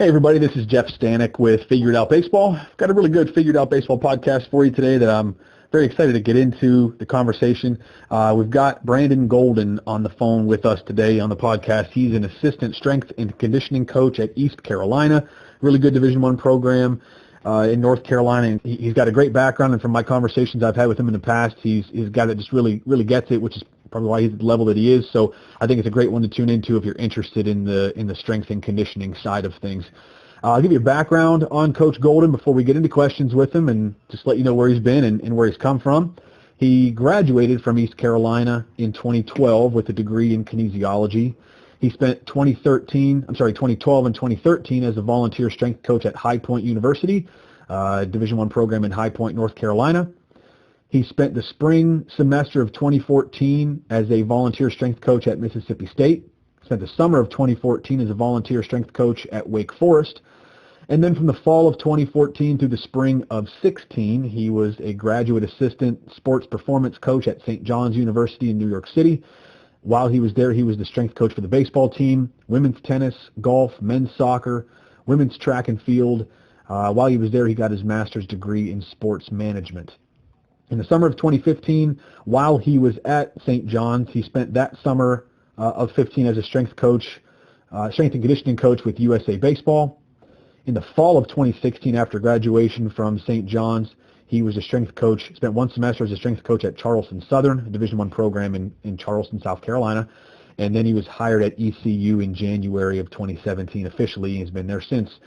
Hey everybody, this is Jeff Stanek with Figured Out Baseball. I've got a really good Figured Out Baseball podcast for you today that I'm very excited to get into the conversation. We've got Brandon Golden on the phone with us today on the podcast. He's an assistant strength and conditioning coach at East Carolina, really good Division I program in North Carolina. And he's got a great background, and from my conversations I've had with him in the past, he's got it, just really gets it, which is probably why he's at the level that he is. So I think it's a great one to tune into if you're interested in the strength and conditioning side of things. I'll give you a background on Coach Golden before we get into questions with him, and just let you know where he's been and where he's come from. He graduated from East Carolina in 2012 with a degree in kinesiology. He spent 2012 and 2013 as a volunteer strength coach at High Point University, Division I program in High Point, North Carolina. He spent the spring semester of 2014 as a volunteer strength coach at Mississippi State. Spent the summer of 2014 as a volunteer strength coach at Wake Forest. And then from the fall of 2014 through the spring of 16, he was a graduate assistant sports performance coach at St. John's University in New York City. While he was there, he was the strength coach for the baseball team, women's tennis, golf, men's soccer, women's track and field. While he was there, he got his master's degree in sports management. In the summer of 2015, while he was at St. John's, he spent that summer of 15 as a strength and conditioning coach with USA Baseball. In the fall of 2016, after graduation from St. John's, he was a strength coach, spent one semester as a strength coach at Charleston Southern, a Division I program in Charleston, South Carolina. And then he was hired at ECU in January of 2017 officially. He's been there since.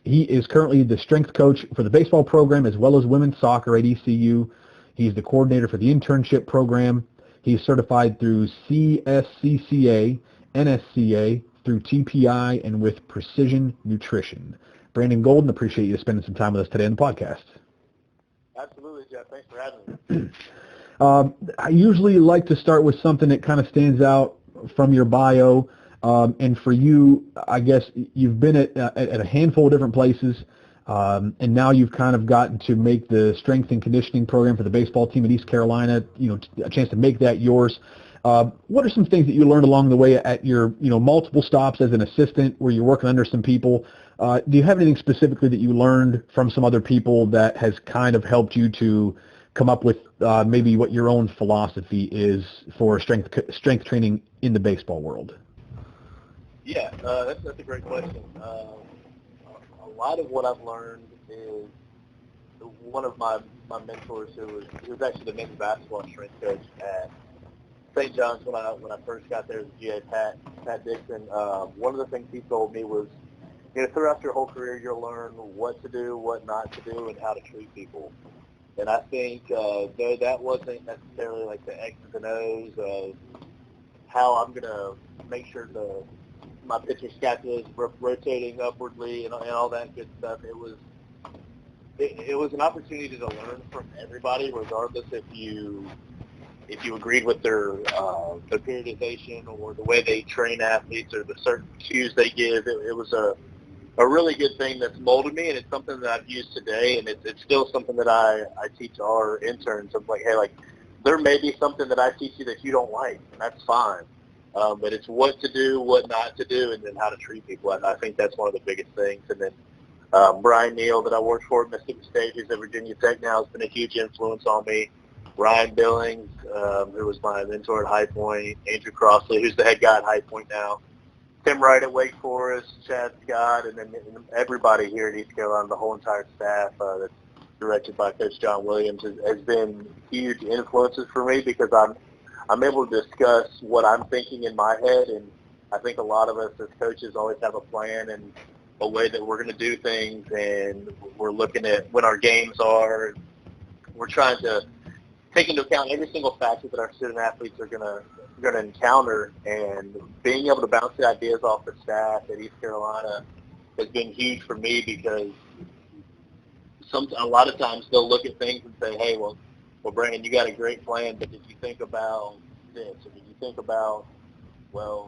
He is currently the strength coach for the baseball program as well as women's soccer at ECU. He's the coordinator for the internship program. He's certified through CSCCA, NSCA, through TPI, and with Precision Nutrition. Brandon Golden, appreciate you spending some time with us today on the podcast. Absolutely, Jeff. Thanks for having me. I usually like to start with something that kind of stands out from your bio. And for you, I guess you've been at a handful of different places, and now you've kind of gotten to make the strength and conditioning program for the baseball team at East Carolina, a chance to make that yours. What are some things that you learned along the way at your, multiple stops as an assistant where you're working under some people? Do you have anything specifically that you learned from some other people that has kind of helped you to come up with maybe what your own philosophy is for strength training in the baseball world? Yeah, that's a great question. A lot of what I've learned is one of my mentors who was actually the men's basketball strength coach at St. John's when I first got there, was GA Pat Dixon. One of the things he told me was, throughout your whole career, you'll learn what to do, what not to do, and how to treat people. And I think though that wasn't necessarily like the X's and O's of how I'm going to make sure my pitcher scapula is rotating upwardly and all that good stuff. It was an opportunity to learn from everybody, regardless if you agreed with their periodization or the way they train athletes or the certain cues they give. It was a really good thing that's molded me, and it's something that I've used today, and it's still something that I teach our interns. I'm like, hey, there may be something that I teach you that you don't like, and that's fine. But it's what to do, what not to do, and then how to treat people. I think that's one of the biggest things. And then Brian Neal, that I worked for at Mississippi State, who's at Virginia Tech now, has been a huge influence on me. Ryan Billings, who was my mentor at High Point. Andrew Crossley, who's the head guy at High Point now. Tim Wright at Wake Forest, Chad Scott, and then everybody here at East Carolina, the whole entire staff that's directed by Coach John Williams, has been huge influences for me, because I'm able to discuss what I'm thinking in my head, and I think a lot of us as coaches always have a plan and a way that we're going to do things, and we're looking at when our games are. We're trying to take into account every single factor that our student athletes are going to encounter, and being able to bounce the ideas off the staff at East Carolina has been huge for me, because a lot of times they'll look at things and say, hey, well, Brandon, you got a great plan, but did you think about this? Or did you think about, there's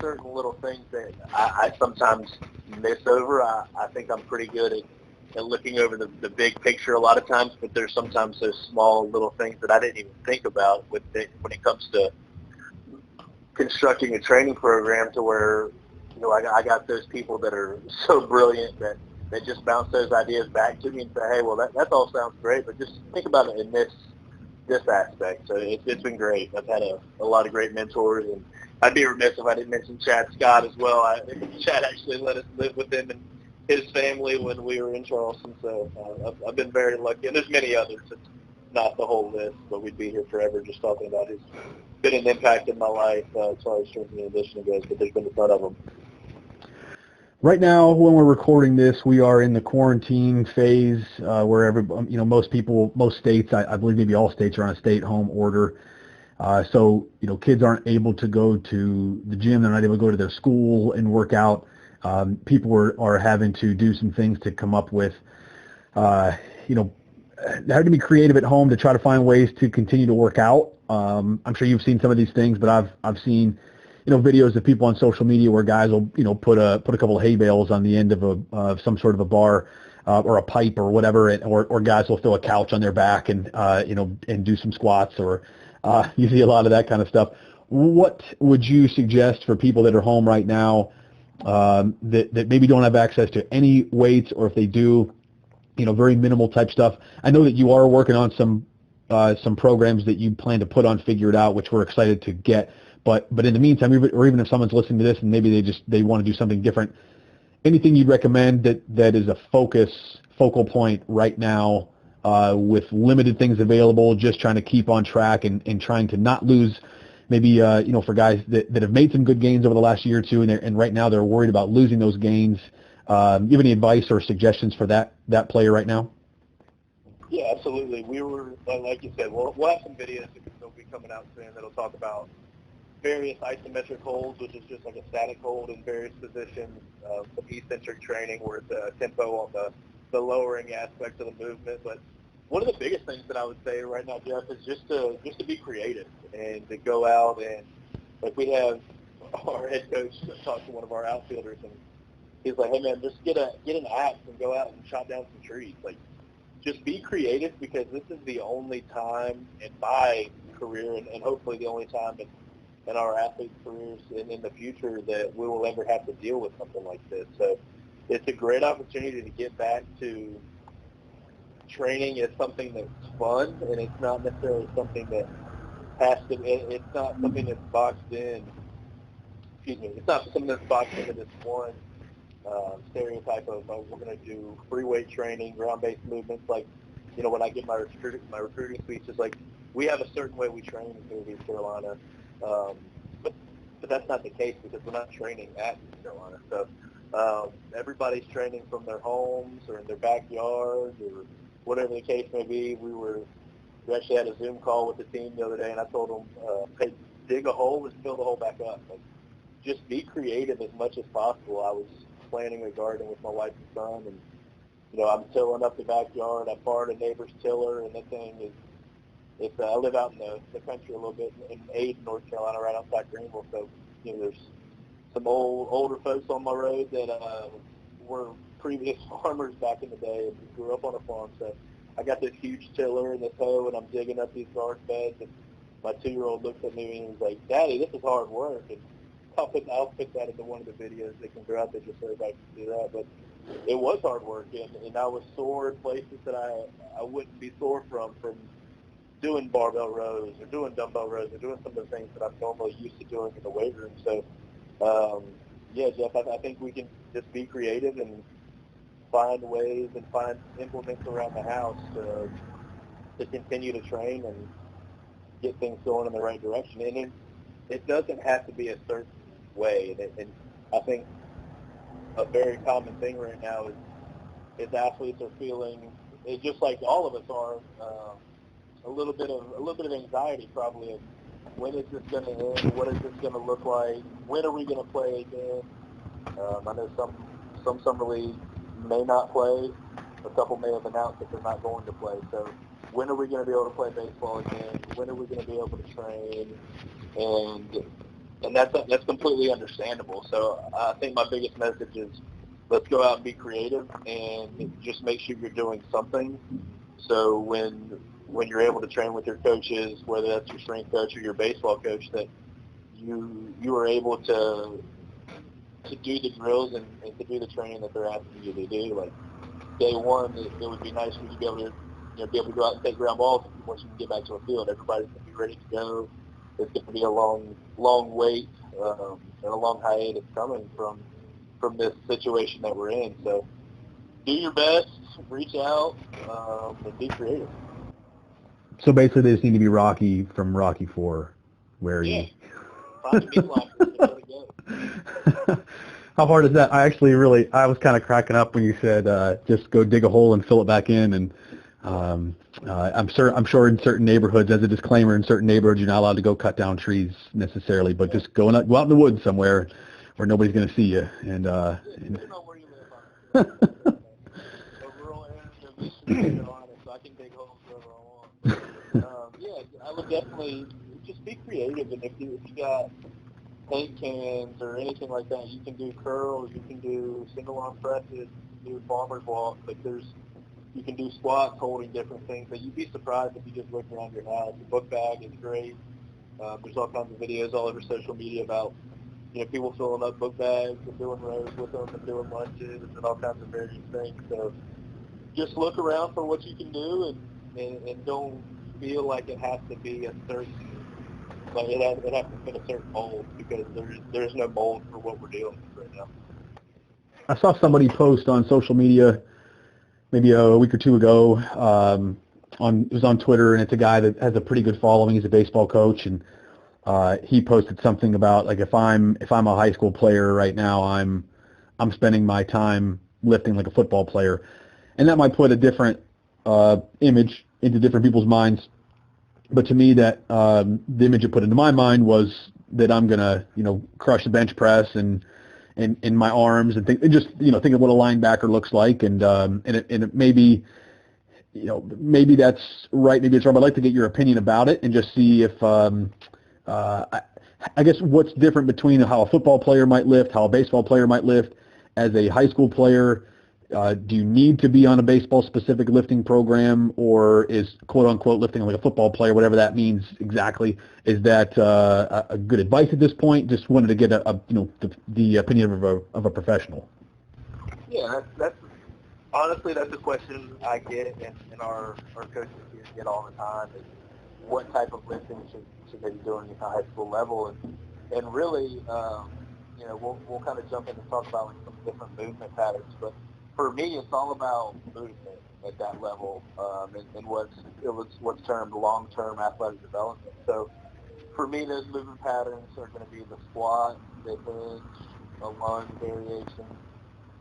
certain little things that I sometimes miss over. I think I'm pretty good at looking over the big picture a lot of times, but there's sometimes those small little things that I didn't even think about when it comes to constructing a training program, to where I got those people that are so brilliant that just bounce those ideas back to me and say, hey, well, that all sounds great, but just think about it in this aspect. So it's been great. I've had a lot of great mentors, and I'd be remiss if I didn't mention Chad Scott as well. Chad actually let us live with him and his family when we were in Charleston, so I've been very lucky. And there's many others. It's not the whole list, but we'd be here forever just talking about his been an impact in my life as far as strength and conditioning goes, but there's been a ton of them. Right now, when we're recording this, we are in the quarantine phase where most people, most states, I believe maybe all states are on a stay-at-home order. So, kids aren't able to go to the gym. They're not able to go to their school and work out. People are having to do some things to come up with, having to be creative at home to try to find ways to continue to work out. I'm sure you've seen some of these things, but I've seen videos of people on social media where guys will, put a couple of hay bales on the end of some sort of a bar or a pipe or whatever, or guys will throw a couch on their back and and do some squats, or you see a lot of that kind of stuff. What would you suggest for people that are home right now that maybe don't have access to any weights, or if they do, very minimal type stuff? I know that you are working on some programs that you plan to put on Figure It Out, which we're excited to get. But in the meantime, or even if someone's listening to this and maybe they want to do something different, anything you'd recommend that is a focal point right now with limited things available, just trying to keep on track and trying to not lose, maybe for guys that have made some good gains over the last year or two, and right now they're worried about losing those gains. Do you have any advice or suggestions for that player right now? Yeah, absolutely. We were, like you said, we'll have some videos that'll be coming out soon that'll talk about various isometric holds, which is just like a static hold in various positions, some eccentric training where it's a tempo on the lowering aspect of the movement. But one of the biggest things that I would say right now, Jeff, is just to be creative and to go out and, like, we have our head coach talk to one of our outfielders, and he's like, hey man, just get an axe and go out and chop down some trees. Like, just be creative, because this is the only time in my career, and hopefully the only time in our athletes' careers and in the future that we will ever have to deal with something like this. So it's a great opportunity to get back to training as something that's fun, and it's not necessarily something that it's not something that's boxed in, it's not something that's boxed into this one stereotype of we're going to do free weight training, ground-based movements. Like, when I get my recruiting speeches, like, we have a certain way we train in North Carolina, but that's not the case, because we're not training at North Carolina. So everybody's training from their homes or in their backyards or whatever the case may be. We actually had a Zoom call with the team the other day, and I told them, hey, dig a hole and fill the hole back up. Like, just be creative as much as possible. I was planting a garden with my wife and son, and I'm tilling up the backyard. I borrowed a neighbor's tiller, and that thing is, I live out in the country a little bit in Aden, North Carolina, right outside Greenville. So there's some older folks on my road that were previous farmers back in the day and grew up on a farm. So I got this huge tiller and this hoe, and I'm digging up these garden beds. And my 2-year-old looks at me and he's like, "Daddy, this is hard work." And I'll put that into one of the videos that can go out there just so everybody can see that. But it was hard work, and I was sore in places that I wouldn't be sore from doing barbell rows or doing dumbbell rows or doing some of the things that I'm normally used to doing in the weight room. So, yeah, Jeff, I think we can just be creative and find ways and find implements around the house to continue to train and get things going in the right direction. And it doesn't have to be a certain way. And I think a very common thing right now is athletes are feeling, just like all of us are, a little bit of anxiety probably of when is this going to end? What is this going to look like? When are we going to play again? I know some summer leagues may not play. A couple may have announced that they're not going to play. So when are we going to be able to play baseball again? When are we going to be able to train? And that's completely understandable. So I think my biggest message is let's go out and be creative and just make sure you're doing something. So when you're able to train with your coaches, whether that's your strength coach or your baseball coach, that you are able to to do the drills and to do the training that they're asking you to do. Like day one, it would be nice for you to be able to be able to go out and take ground balls once you can get back to a field. Everybody's going to be ready to go. It's going to be a long wait and a long hiatus coming from this situation that we're in. So do your best, reach out, and be creative. So basically, they just need to be Rocky from Rocky 4, where Yeah. he. Find a meat locker and let it go. How hard is that? I was kind of cracking up when you said just go dig a hole and fill it back in. And I'm sure in certain neighborhoods, as a disclaimer, in certain neighborhoods, you're not allowed to go cut down trees necessarily, but just go out in the woods somewhere where nobody's going to see you. And depending on where you live, honestly. A rural area of Eastern Carolina, so I can dig holes wherever I want. Yeah, I would definitely just be creative, and if you got paint cans or anything like that, you can do curls, you can do single arm presses, you can do farmer's walk, but you can do squats holding different things. But you'd be surprised if you just look around your house. The book bag is great. There's all kinds of videos all over social media about people filling up book bags and doing rows with them and doing lunges and all kinds of various things. So just look around for what you can do and don't feel like it has to be a certain, like it has to fit a certain mold, because there's no mold for what we're dealing with right now. I saw somebody post on social media maybe a week or two ago. It was on Twitter, and it's a guy that has a pretty good following. He's a baseball coach, and he posted something about, like, if I'm a high school player right now, I'm spending my time lifting like a football player, and that might put a different image into different people's minds. But to me, that the image it put into my mind was that I'm gonna crush the bench press and in my arms and think of what a linebacker looks like, and it maybe maybe that's right, maybe it's wrong. I'd like to get your opinion about it and just see if I guess what's different between how a football player might lift, how a baseball player might lift. As a high school player, do you need to be on a baseball-specific lifting program, or is quote-unquote lifting like a football player, whatever that means exactly? Is that a good advice at this point? Just wanted to get the opinion of a professional. Yeah, that's honestly, that's a question I get, and our coaches get all the time, is what type of lifting should they be doing at the high school level, and really, we'll kind of jump in and talk about like some different movement patterns, but for me, it's all about movement at that level, and what's termed long-term athletic development. So for me, those movement patterns are going to be the squat, the hinge, a lunge variation,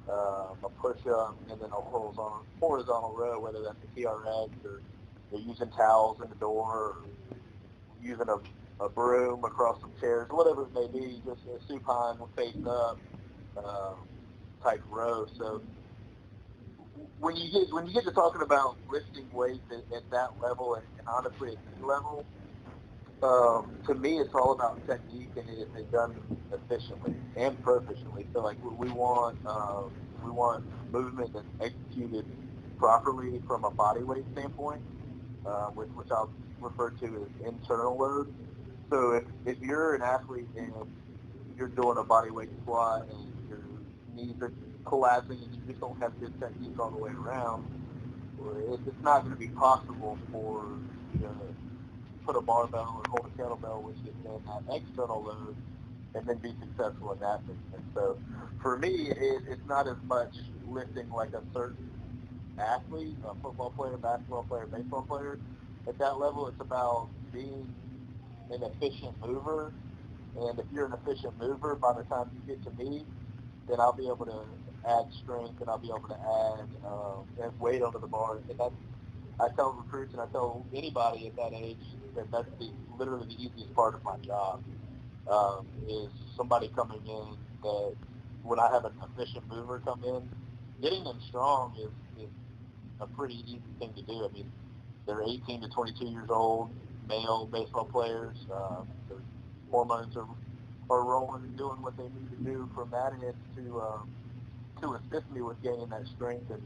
a push-up, and then a horizontal row, whether that's a TRX or they're using towels in the door, or using a broom across some chairs, whatever it may be, just a supine face up type row. So when you get to talking about lifting weights at that level, and honestly at any level, to me it's all about technique and it's done efficiently and proficiently. So like we want movement that's executed properly from a body weight standpoint, which I'll refer to as internal load. So if you're an athlete and you're doing a body weight squat and your knees are collapsing and you just don't have good technique all the way around, it's not going to be possible for you to put a barbell or hold a kettlebell, which is then that external load, and then be successful in that movement. So for me, it's not as much lifting like a certain athlete, a football player, basketball player, baseball player. At that level, it's about being an efficient mover. And if you're an efficient mover, by the time you get to me, then I'll be able to add strength and I'll be able to add weight onto the bar. And I tell recruits and I tell anybody at that age that that's literally the easiest part of my job, is somebody coming in that when I have an efficient mover come in, getting them strong is a pretty easy thing to do. I mean, they're 18 to 22 years old, male baseball players. Their hormones are rolling and doing what they need to do from that end to assist me with gaining that strength and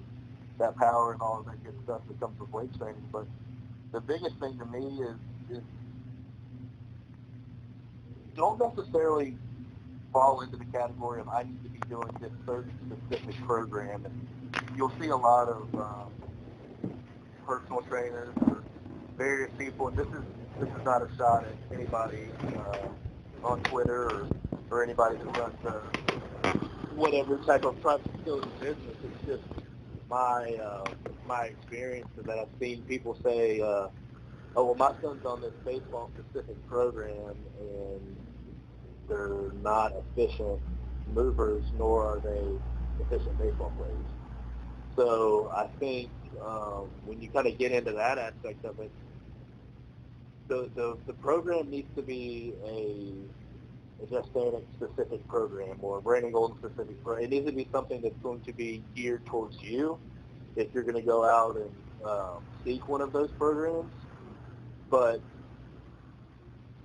that power and all of that good stuff that comes with weight training. But the biggest thing to me is don't necessarily fall into the category of I need to be doing this certain specific program. And you'll see a lot of personal trainers or various people, and this is not a shot at anybody on Twitter or anybody that runs whatever type of private facility business. It's just my experience is that I've seen people say, oh, well, my son's on this baseball-specific program, and they're not efficient movers, nor are they efficient baseball players. So I think when you kind of get into that aspect of it, the program needs to be a Justanic-specific program or a Brandon Golden-specific program. It needs to be something that's going to be geared towards you if you're going to go out and seek one of those programs. But,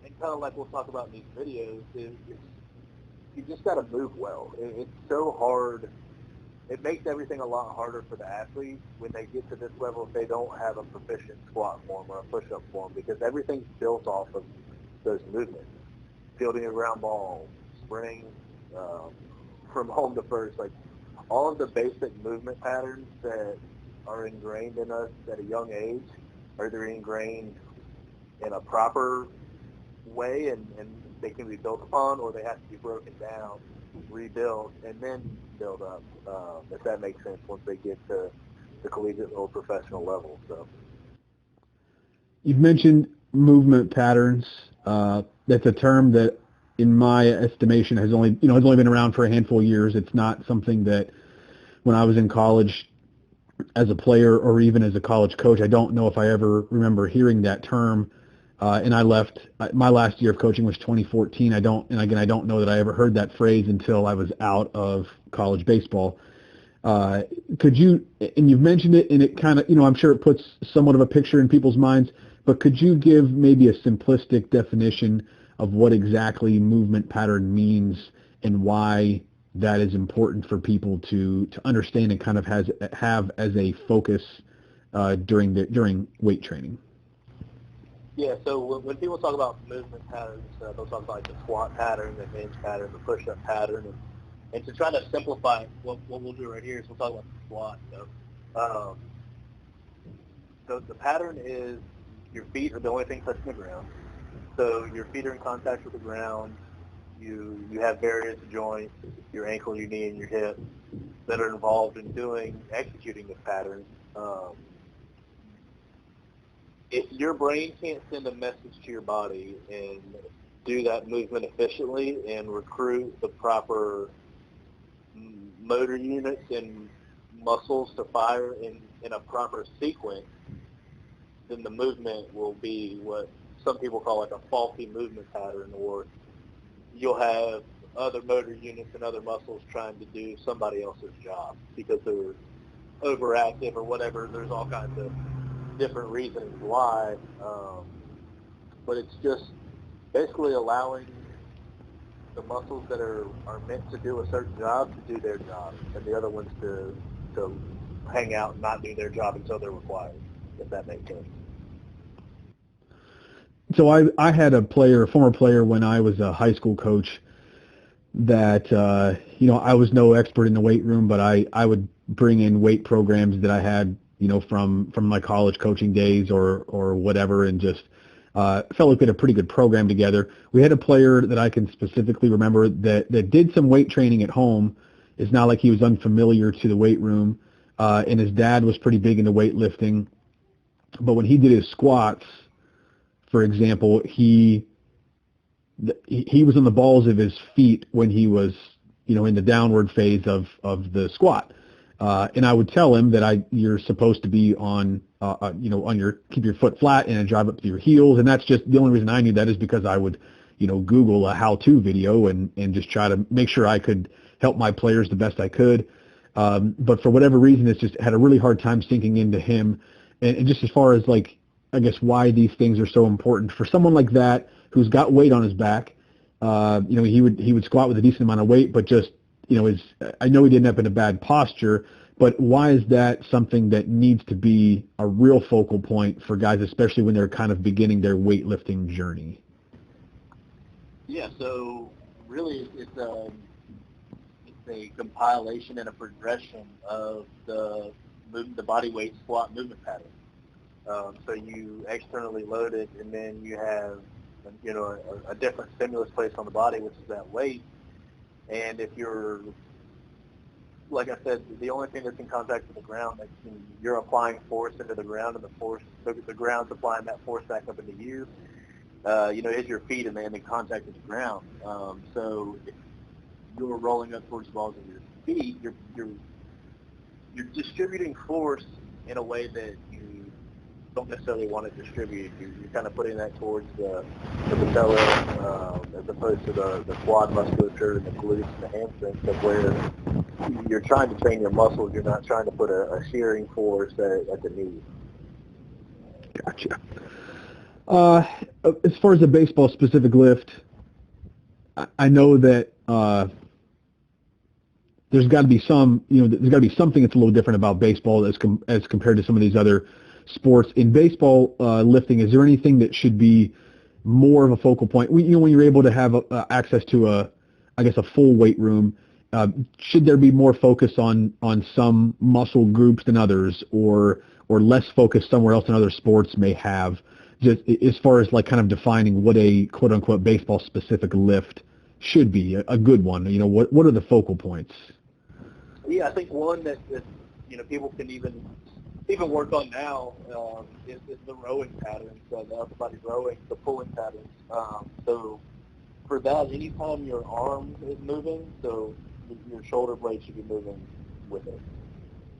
and kind of like we'll talk about in these videos, you just got to move well. It's so hard. It makes everything a lot harder for the athletes when they get to this level if they don't have a proficient squat form or a push-up form, because everything's built off of those movements. Fielding a ground ball, sprinting from home to first, like all of the basic movement patterns that are ingrained in us at a young age are either ingrained in a proper way and they can be built upon, or they have to be broken down, rebuilt, and then build up, if that makes sense, once they get to the collegiate or professional level. So you've mentioned movement patterns. That's a term that, in my estimation, has only been around for a handful of years. It's not something that, when I was in college as a player or even as a college coach, I don't know if I ever remember hearing that term. And I left. My last year of coaching was 2014. I don't know that I ever heard that phrase until I was out of college baseball. Could you? And you've mentioned it, and it kind of, I'm sure it puts somewhat of a picture in people's minds. But could you give maybe a simplistic definition of what exactly movement pattern means and why that is important for people to understand and kind of have as a focus during weight training? Yeah, so when people talk about movement patterns, they'll talk about like the squat pattern, the hinge pattern, the push-up pattern, and to try to simplify it, what we'll do right here is we'll talk about the squat. So the pattern is your feet are the only thing touching the ground. So your feet are in contact with the ground. You have various joints, your ankle, your knee, and your hip, that are involved in executing this pattern. If your brain can't send a message to your body and do that movement efficiently and recruit the proper motor units and muscles to fire in a proper sequence, then the movement will be what some people call like a faulty movement pattern, or you'll have other motor units and other muscles trying to do somebody else's job because they're overactive or whatever. There's all kinds of different reasons why, but it's just basically allowing the muscles that are meant to do a certain job to do their job, and the other ones to hang out and not do their job until they're required, if that makes sense. So I had a former player when I was a high school coach that, I was no expert in the weight room, but I would bring in weight programs that I had, from my college coaching days or whatever, and just felt like we had a pretty good program together. We had a player that I can specifically remember that did some weight training at home. It's not like he was unfamiliar to the weight room, and his dad was pretty big into weightlifting. But when he did his squats, for example, he was on the balls of his feet when he was, in the downward phase of the squat. And I would tell him that you're supposed to be on keep your foot flat and drive up to your heels. And that's just the only reason I knew that is because I would, Google a how-to video and just try to make sure I could help my players the best I could. But for whatever reason, it's just had a really hard time sinking into him. And just as far as I guess why these things are so important for someone like that who's got weight on his back. He would squat with a decent amount of weight, but just, I know he didn't end up in a bad posture, but why is that something that needs to be a real focal point for guys, especially when they're kind of beginning their weightlifting journey? Yeah, so really it's a compilation and a progression of the body weight squat movement pattern. So you externally load it, and then you have, a different stimulus placed on the body, which is that weight. And if you're, like I said, the only thing that's in contact with the ground, you're applying force into the ground, and the ground's applying that force back up into you. Is your feet, and then in contact with the ground. So if you're rolling up towards the balls of your feet, you're distributing force in a way that you don't necessarily want it distributed. You're kind of putting that towards the patella, as opposed to the quad musculature and the glutes and the hamstrings, where you're trying to train your muscles. You're not trying to put a shearing force at the knee. Gotcha. As far as the baseball specific lift, I know that there's got to be there's got to be something that's a little different about baseball as compared to some of these other sports. In baseball lifting, is there anything that should be more of a focal point? When you're able to have access to a full weight room, should there be more focus on some muscle groups than others, or less focus somewhere else than other sports may have? Just as far as like kind of defining what a quote unquote baseball specific lift should be, a good one. What are the focal points? Yeah, I think one that people can even work on now is the rowing patterns, the upper body rowing, the pulling patterns. So for that, anytime your arm is moving, so your shoulder blade should be moving with it.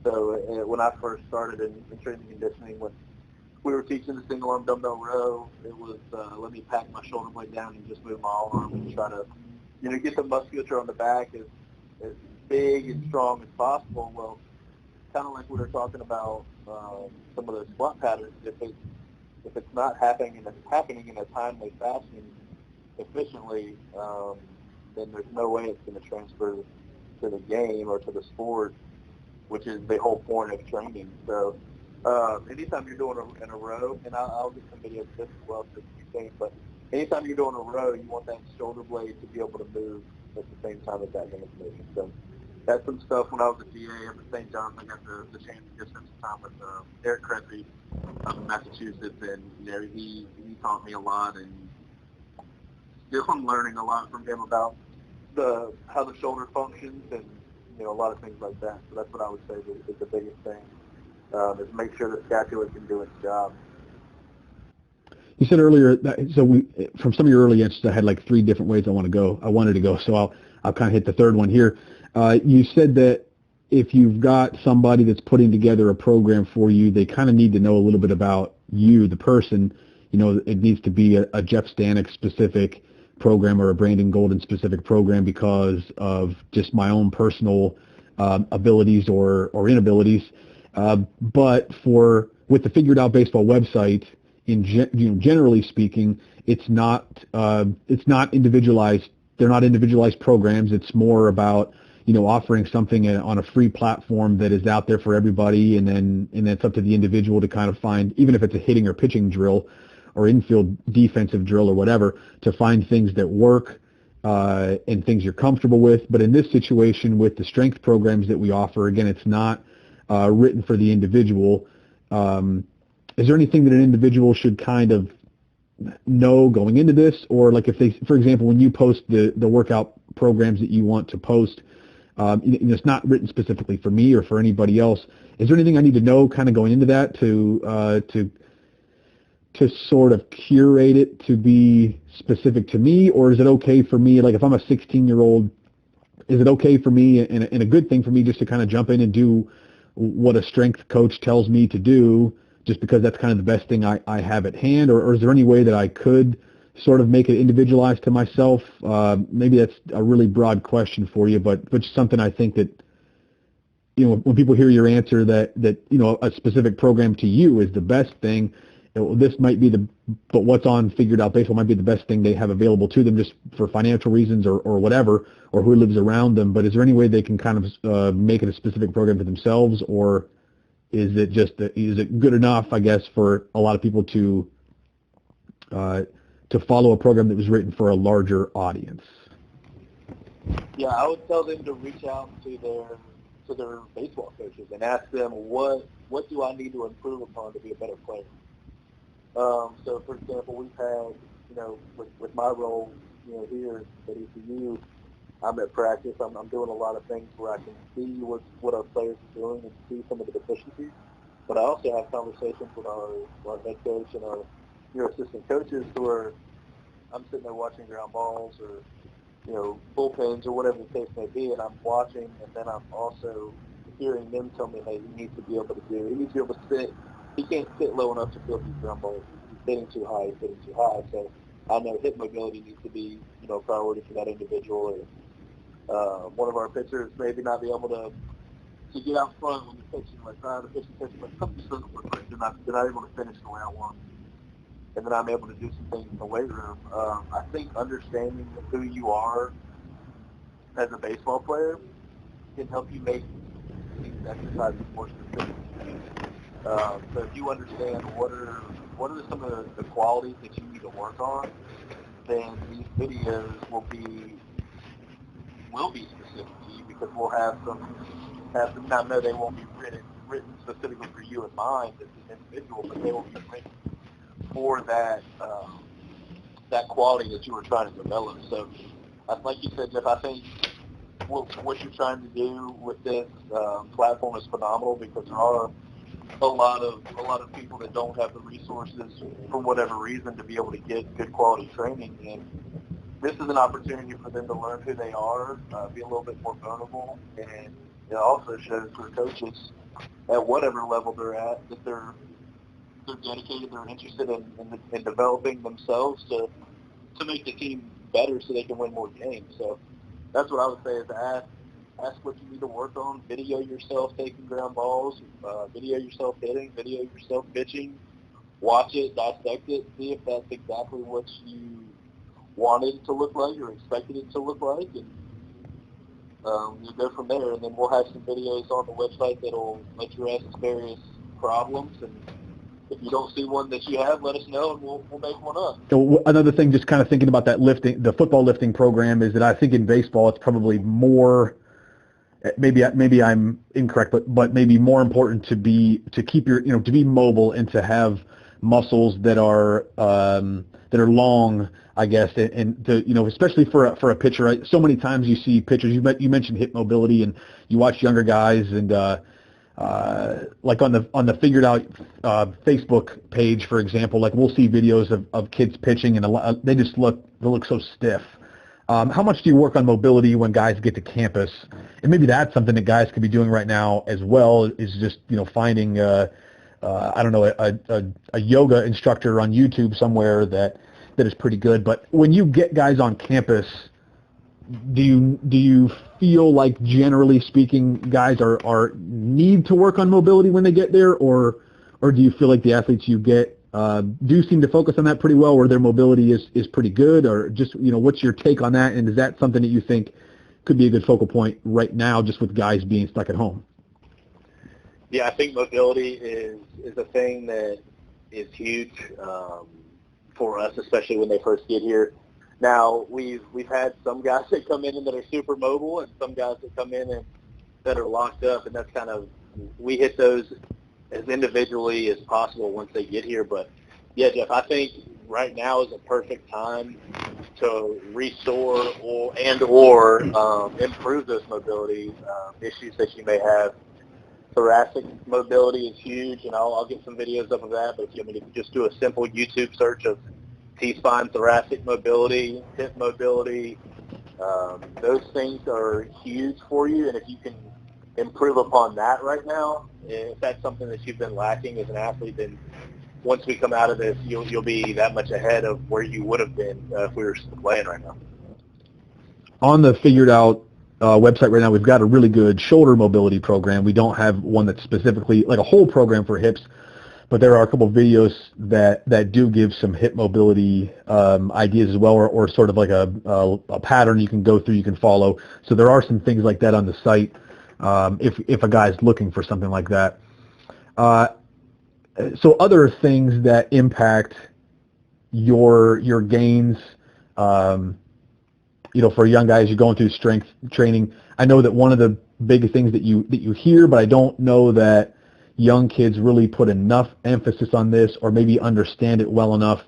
So when I first started in training and conditioning, when we were teaching the single arm dumbbell row, it was let me pack my shoulder blade down and just move my arm and try to get the musculature on the back as big and strong as possible. Well, kind of like we were talking about some of the squat patterns, if it's not happening in a timely fashion efficiently, then there's no way it's going to transfer to the game or to the sport, which is the whole point of training. So anytime you're doing in a row, and I'll get some videos of this as well, so you think, but anytime you're doing a row, you want that shoulder blade to be able to move at the same time as that hand's moving. So that's some stuff when I was at GA up at St. John's. I got the chance to spend some time with Eric Cressy up in Massachusetts, and he taught me a lot, and still I'm learning a lot from him about how the shoulder functions and a lot of things like that. So that's what I would say is the biggest thing, is make sure the scapula can do its job. You said earlier that, from some of your early answers, I had like 3 different ways I wanted to go. So I'll kind of hit the third one here. You said that if you've got somebody that's putting together a program for you, they kind of need to know a little bit about you, the person. It needs to be a Jeff Stanek specific program or a Brandon Golden specific program because of just my own personal abilities or inabilities. But with the Figured Out Baseball website, generally speaking, it's not individualized. They're not individualized programs. It's more about offering something on a free platform that is out there for everybody, and then it's up to the individual to kind of find, even if it's a hitting or pitching drill or infield defensive drill or whatever, to find things that work and things you're comfortable with. But in this situation, with the strength programs that we offer, again, it's not written for the individual. Is there anything that an individual should kind of know going into this? Or like if they, for example, when you post the workout programs that you want to post, it's not written specifically for me or for anybody else. Is there anything I need to know kind of going into that to sort of curate it to be specific to me? Or is it okay for me, like if I'm a 16-year-old, is it okay for me and a good thing for me just to kind of jump in and do what a strength coach tells me to do just because that's kind of the best thing I have at hand? Or is there any way that I could sort of make it individualized to myself? Maybe that's a really broad question for you, but something I think that, when people hear your answer that a specific program to you is the best thing, this might be but what's on Figured Out Baseball might be the best thing they have available to them just for financial reasons or whatever, or who lives around them. But is there any way they can kind of make it a specific program for themselves, or is it good enough, I guess, for a lot of people to follow a program that was written for a larger audience? Yeah, I would tell them to reach out to their baseball coaches and ask them what do I need to improve upon to be a better player. So, for example, we've had, with my role, here at ECU, I'm at practice. I'm doing a lot of things where I can see what our players are doing and see some of the deficiencies. But I also have conversations with our head coach and our assistant coaches who are, I'm sitting there watching ground balls or, bullpens or whatever the case may be, and I'm watching, and then I'm also hearing them tell me, hey, he needs to be able to sit. He can't sit low enough to field these ground balls. He's hitting too high. He's hitting too high. So I know hip mobility needs to be, a priority for that individual. One of our pitchers maybe not be able to get out front when you're pitching, like, the pitching catch, like, something just doesn't look right. They're not able to finish the way I want. And then I'm able to do some things in the weight room. I think understanding who you are as a baseball player can help you make these exercises more specific. So if you understand what are some of the qualities that you need to work on, then these videos will be specific to you, because we'll have some. Now, no, they won't be written specifically for you and mine as an individual, but they will be written for that quality that you were trying to develop. So, like you said, Jeff, I think what you're trying to do with this platform is phenomenal, because there are a lot of people that don't have the resources for whatever reason to be able to get good quality training, and this is an opportunity for them to learn who they are, be a little bit more vulnerable, and it also shows their coaches at whatever level they're at that they're dedicated, they're interested in developing themselves to make the team better so they can win more games. So that's what I would say, is ask what you need to work on, video yourself taking ground balls, video yourself hitting, video yourself pitching, watch it, dissect it, see if that's exactly what you wanted it to look like or expected it to look like, and you go from there. And then we'll have some videos on the website that'll address various problems, and if you don't see one that you have, let us know, and we'll make one up. So another thing, just kind of thinking about that the football lifting program, is that I think in baseball it's probably more, maybe I'm incorrect, but maybe more important to keep your, to be mobile and to have muscles that are long, I guess, and to, especially for a pitcher. Right? So many times you see pitchers. You mentioned hip mobility, and you watch younger guys, and like on the Figured Out Facebook page, for example, like we'll see videos of kids pitching, and they look so stiff. How much do you work on mobility when guys get to campus? And maybe that's something that guys could be doing right now as well, is just, finding, I don't know, a yoga instructor on YouTube somewhere that is pretty good. But when you get guys on campus, do you feel like, generally speaking, guys are need to work on mobility when they get there, or do you feel like the athletes you get do seem to focus on that pretty well, or their mobility is pretty good, or just, what's your take on that? And is that something that you think could be a good focal point right now, just with guys being stuck at home? Yeah, I think mobility is a thing that is huge for us, especially when they first get here. Now, we've had some guys that come in and that are super mobile, and some guys that come in and that are locked up, and that's kind of, we hit those as individually as possible once they get here. But yeah, Jeff, I think right now is a perfect time to restore or improve those mobility issues that you may have. Thoracic mobility is huge, and I'll get some videos up of that. But if you just do a simple YouTube search of T-spine thoracic mobility, hip mobility, those things are huge for you. And if you can improve upon that right now, if that's something that you've been lacking as an athlete, then once we come out of this, you'll be that much ahead of where you would have been if we were still playing right now. On the Figured Out website right now, we've got a really good shoulder mobility program. We don't have one that's specifically like a whole program for hips, but there are a couple of videos that do give some hip mobility ideas as well, or sort of like a pattern you can go through, you can follow. So there are some things like that on the site if a guy's looking for something like that. So other things that impact your gains for young guys, you're going through strength training. I know that one of the big things that you hear, but I don't know that young kids really put enough emphasis on this or maybe understand it well enough,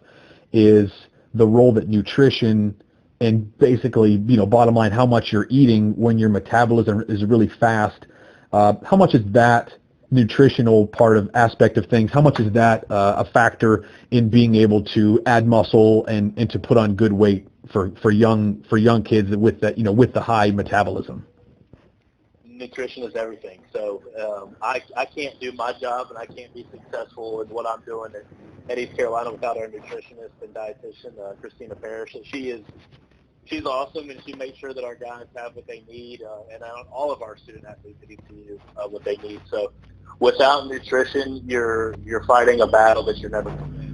is the role that nutrition and basically, bottom line, how much you're eating when your metabolism is really fast. How much is that nutritional aspect of things? How much is that a factor in being able to add muscle and to put on good weight for young kids with that, with the high metabolism? Nutrition is everything. So I can't do my job and I can't be successful in what I'm doing at East Carolina without our nutritionist and dietitian, Christina Parrish. And she's awesome, and she makes sure that our guys have what they need, and all of our student athletes at ECU what they need. So without nutrition, you're fighting a battle that you're never going to win.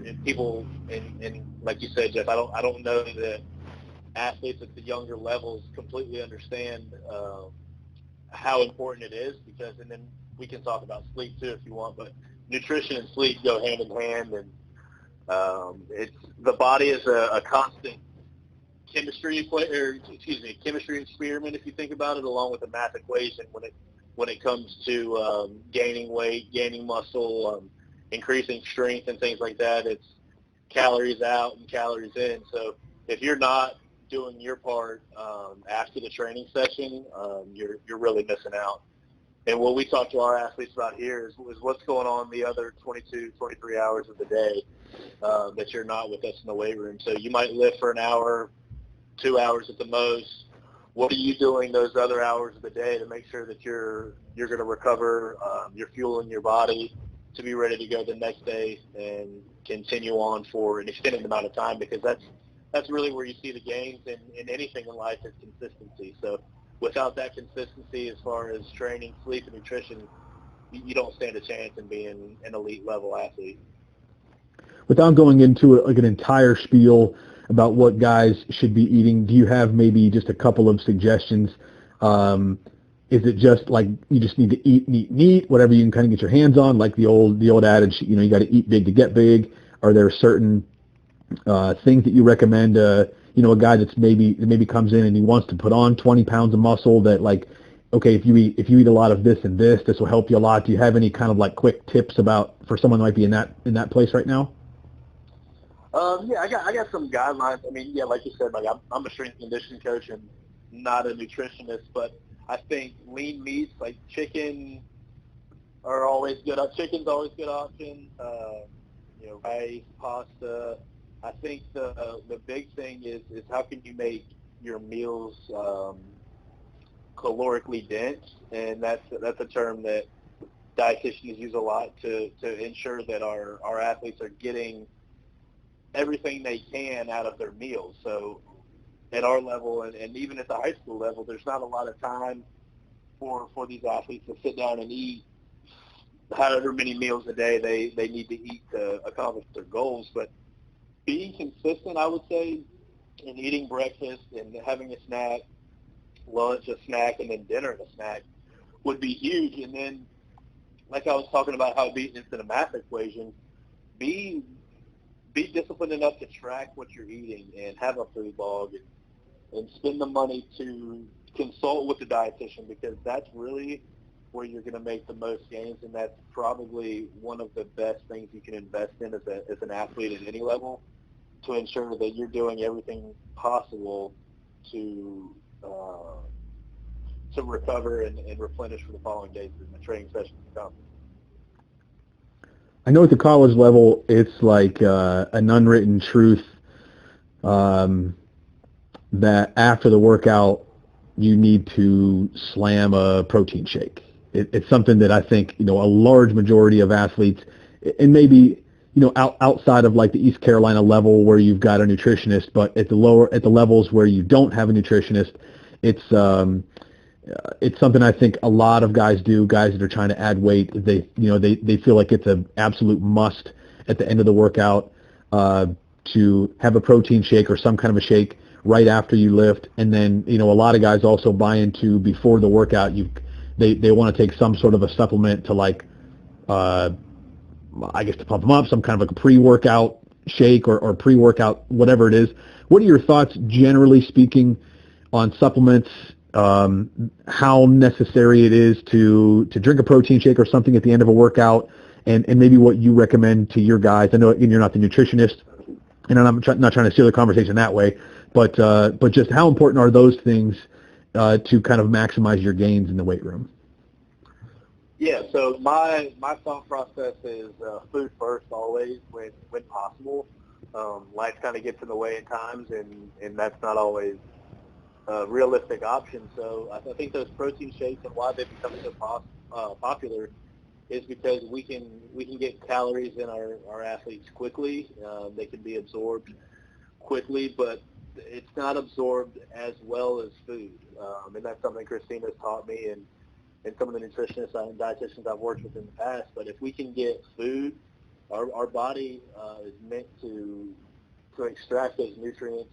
If people, and like you said, Jeff, I don't know that athletes at the younger levels completely understand how important it is, and then we can talk about sleep too if you want, but nutrition and sleep go hand in hand, and the body is a constant chemistry experiment if you think about it, along with a math equation when it comes to gaining weight, gaining muscle, increasing strength and things like that. It's calories out and calories in. So if you're not doing your part after the training session, you're really missing out. And what we talk to our athletes about here is what's going on the other 22, 23 hours of the day that you're not with us in the weight room. So you might lift for an hour, 2 hours at the most. What are you doing those other hours of the day to make sure that you're going to recover, you're fueling your body to be ready to go the next day and continue on for an extended amount of time, because that's really where you see the gains in anything in life, is consistency. So without that consistency as far as training, sleep, and nutrition, you don't stand a chance in being an elite level athlete. Without going into an entire spiel about what guys should be eating, do you have maybe just a couple of suggestions? Is it just like you just need to eat, whatever you can kind of get your hands on, like the old adage, you got to eat big to get big? Are there certain things that you recommend? A guy that maybe comes in and he wants to put on 20 pounds of muscle, that like, okay, if you eat a lot of this and this will help you a lot. Do you have any kind of like quick tips for someone that might be in that place right now? Yeah, I got some guidelines. I mean, yeah, like you said, like I'm a strength and conditioning coach and not a nutritionist, but I think lean meats like chicken are always good. Chicken's always a good option. Rice, pasta. I think the big thing is how can you make your meals calorically dense, and that's a term that dietitians use a lot to ensure that our athletes are getting everything they can out of their meals. So at our level and even at the high school level, there's not a lot of time for these athletes to sit down and eat however many meals a day they need to eat to accomplish their goals. But being consistent, I would say, in eating breakfast and having a snack, lunch, a snack, and then dinner and a snack would be huge. And then, like I was talking about how beating into the math equation, be disciplined enough to track what you're eating and have a food log and spend the money to consult with the dietitian, because that's really where you're going to make the most gains, and that's probably one of the best things you can invest in as an athlete at any level, to ensure that you're doing everything possible to recover and replenish for the following days in the training sessions to come. I know at the college level, it's like an unwritten truth that after the workout, you need to slam a protein shake. It's something that I think, a large majority of athletes, and maybe, outside of like the East Carolina level where you've got a nutritionist, but at the levels where you don't have a nutritionist, it's something I think a lot of guys do. Guys that are trying to add weight, they feel like it's an absolute must at the end of the workout to have a protein shake or some kind of a shake right after you lift. And then, a lot of guys also buy into before the workout. They want to take some sort of a supplement to like, I guess to pump them up, some kind of a pre-workout shake or pre-workout, whatever it is. What are your thoughts, generally speaking, on supplements? How necessary it is to drink a protein shake or something at the end of a workout, and maybe what you recommend to your guys. I know you're not the nutritionist, and I'm not trying to steer the conversation that way, but just how important are those things to kind of maximize your gains in the weight room? Yeah, so my thought process is food first always when possible. Life kind of gets in the way at times, and that's not always a realistic option. So I think those protein shakes and why they've become so popular is because we can get calories in our athletes quickly. They can be absorbed quickly, but it's not absorbed as well as food. And that's something Christina's taught me and some of the nutritionists and dietitians I've worked with in the past. But if we can get food, our body is meant to extract those nutrients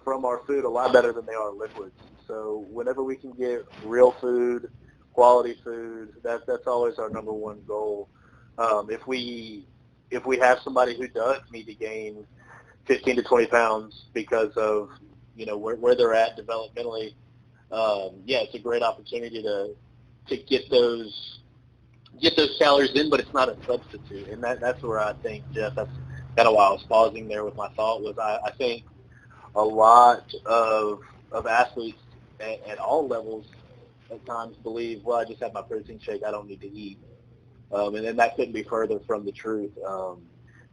from our food a lot better than they are liquids. So whenever we can get real food, quality food, that's always our number one goal. If we have somebody who does need to gain 15 to 20 pounds because of where they're at developmentally, it's a great opportunity to get those calories in, but it's not a substitute. And that's where I think, Jeff, that's kind of why I was pausing there with my thought, was I think a lot of athletes at all levels at times believe, well, I just have my protein shake, I don't need to eat. And then that couldn't be further from the truth.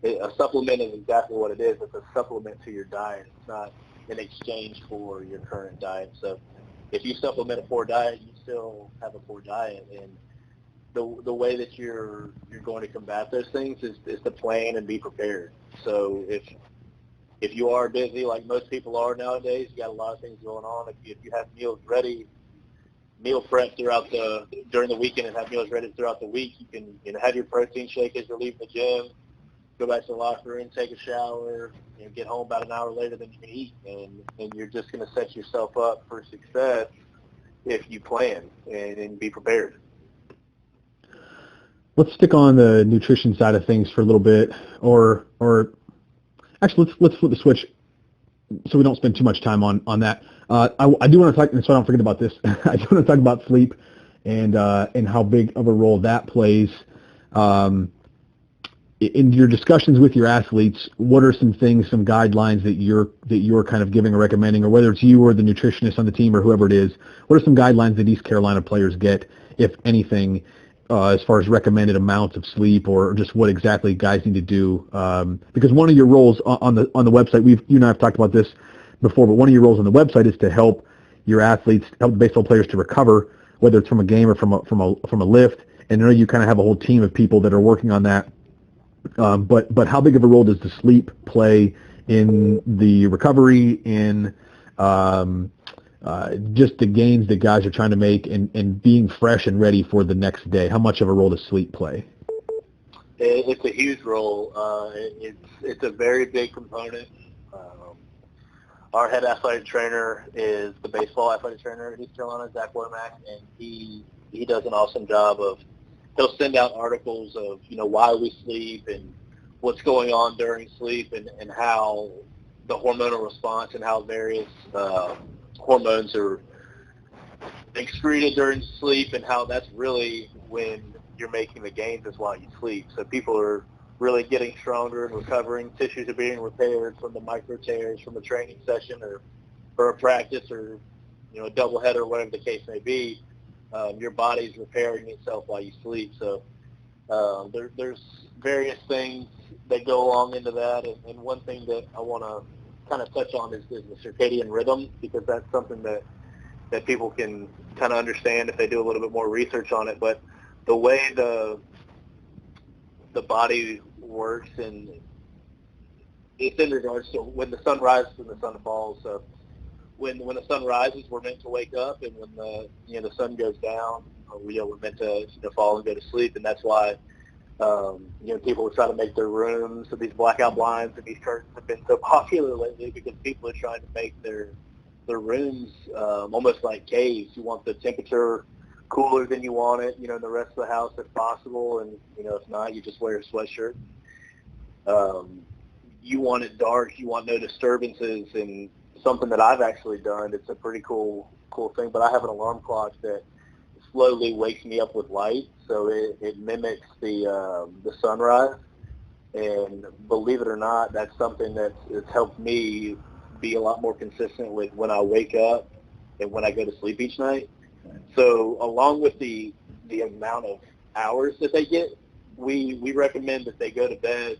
A supplement is exactly what it is. It's a supplement to your diet. It's not in exchange for your current diet. So if you supplement a poor diet, you still have a poor diet. And the way that you're going to combat those things is to plan and be prepared. So if you are busy, like most people are nowadays, you got a lot of things going on. If you have meals ready, meal prep during the weekend and have meals ready throughout the week, you can have your protein shake as you're leaving the gym, go back to the locker room, take a shower, get home about an hour later than you can eat, and you're just going to set yourself up for success if you plan and be prepared. Let's stick on the nutrition side of things for a little bit, or actually let's flip the switch so we don't spend too much time on that. I do want to talk, so I don't forget about this. I do want to talk about sleep and how big of a role that plays. In your discussions with your athletes, what are some things, some guidelines that you're kind of giving or recommending, or whether it's you or the nutritionist on the team or whoever it is, what are some guidelines that East Carolina players get, if anything, as far as recommended amounts of sleep, or just what exactly guys need to do? Because one of your roles on the website, you and I have talked about this before, but one of your roles on the website is to help your athletes, help baseball players to recover, whether it's from a game or from a lift. And I know you kind of have a whole team of people that are working on that. But how big of a role does the sleep play in the recovery, in just the gains that guys are trying to make, and being fresh and ready for the next day? How much of a role does sleep play? It's a huge role. It's a very big component. Our head athletic trainer is the baseball athletic trainer at East Carolina, Zach Womack, and he does an awesome job of, he'll send out articles of, why we sleep and what's going on during sleep, and how the hormonal response and how various hormones are excreted during sleep, and how that's really when you're making the gains is while you sleep. So people are really getting stronger and recovering. Tissues are being repaired from the micro tears from a training session or a practice, or a doubleheader, or whatever the case may be. Your body's repairing itself while you sleep. So there's various things that go along into that. And one thing that I want to kind of touch on is the circadian rhythm, because that's something that people can kind of understand if they do a little bit more research on it. But the way the body works, and it's in regards to when the sun rises and the sun falls. So when the sun rises, we're meant to wake up, and when the sun goes down, we're meant to fall and go to sleep. And that's why people try to make their rooms, so these blackout blinds and these curtains have been so popular lately, because people are trying to make their rooms almost like caves. You want the temperature cooler than you want it, in the rest of the house if possible, and if not, you just wear a sweatshirt. You want it dark, you want no disturbances, and something that I've actually done, it's a pretty cool thing, but I have an alarm clock that slowly wakes me up with light, so it mimics the sunrise. And believe it or not, that's something that's helped me be a lot more consistent with when I wake up and when I go to sleep each night. So along with the amount of hours that they get, we recommend that they go to bed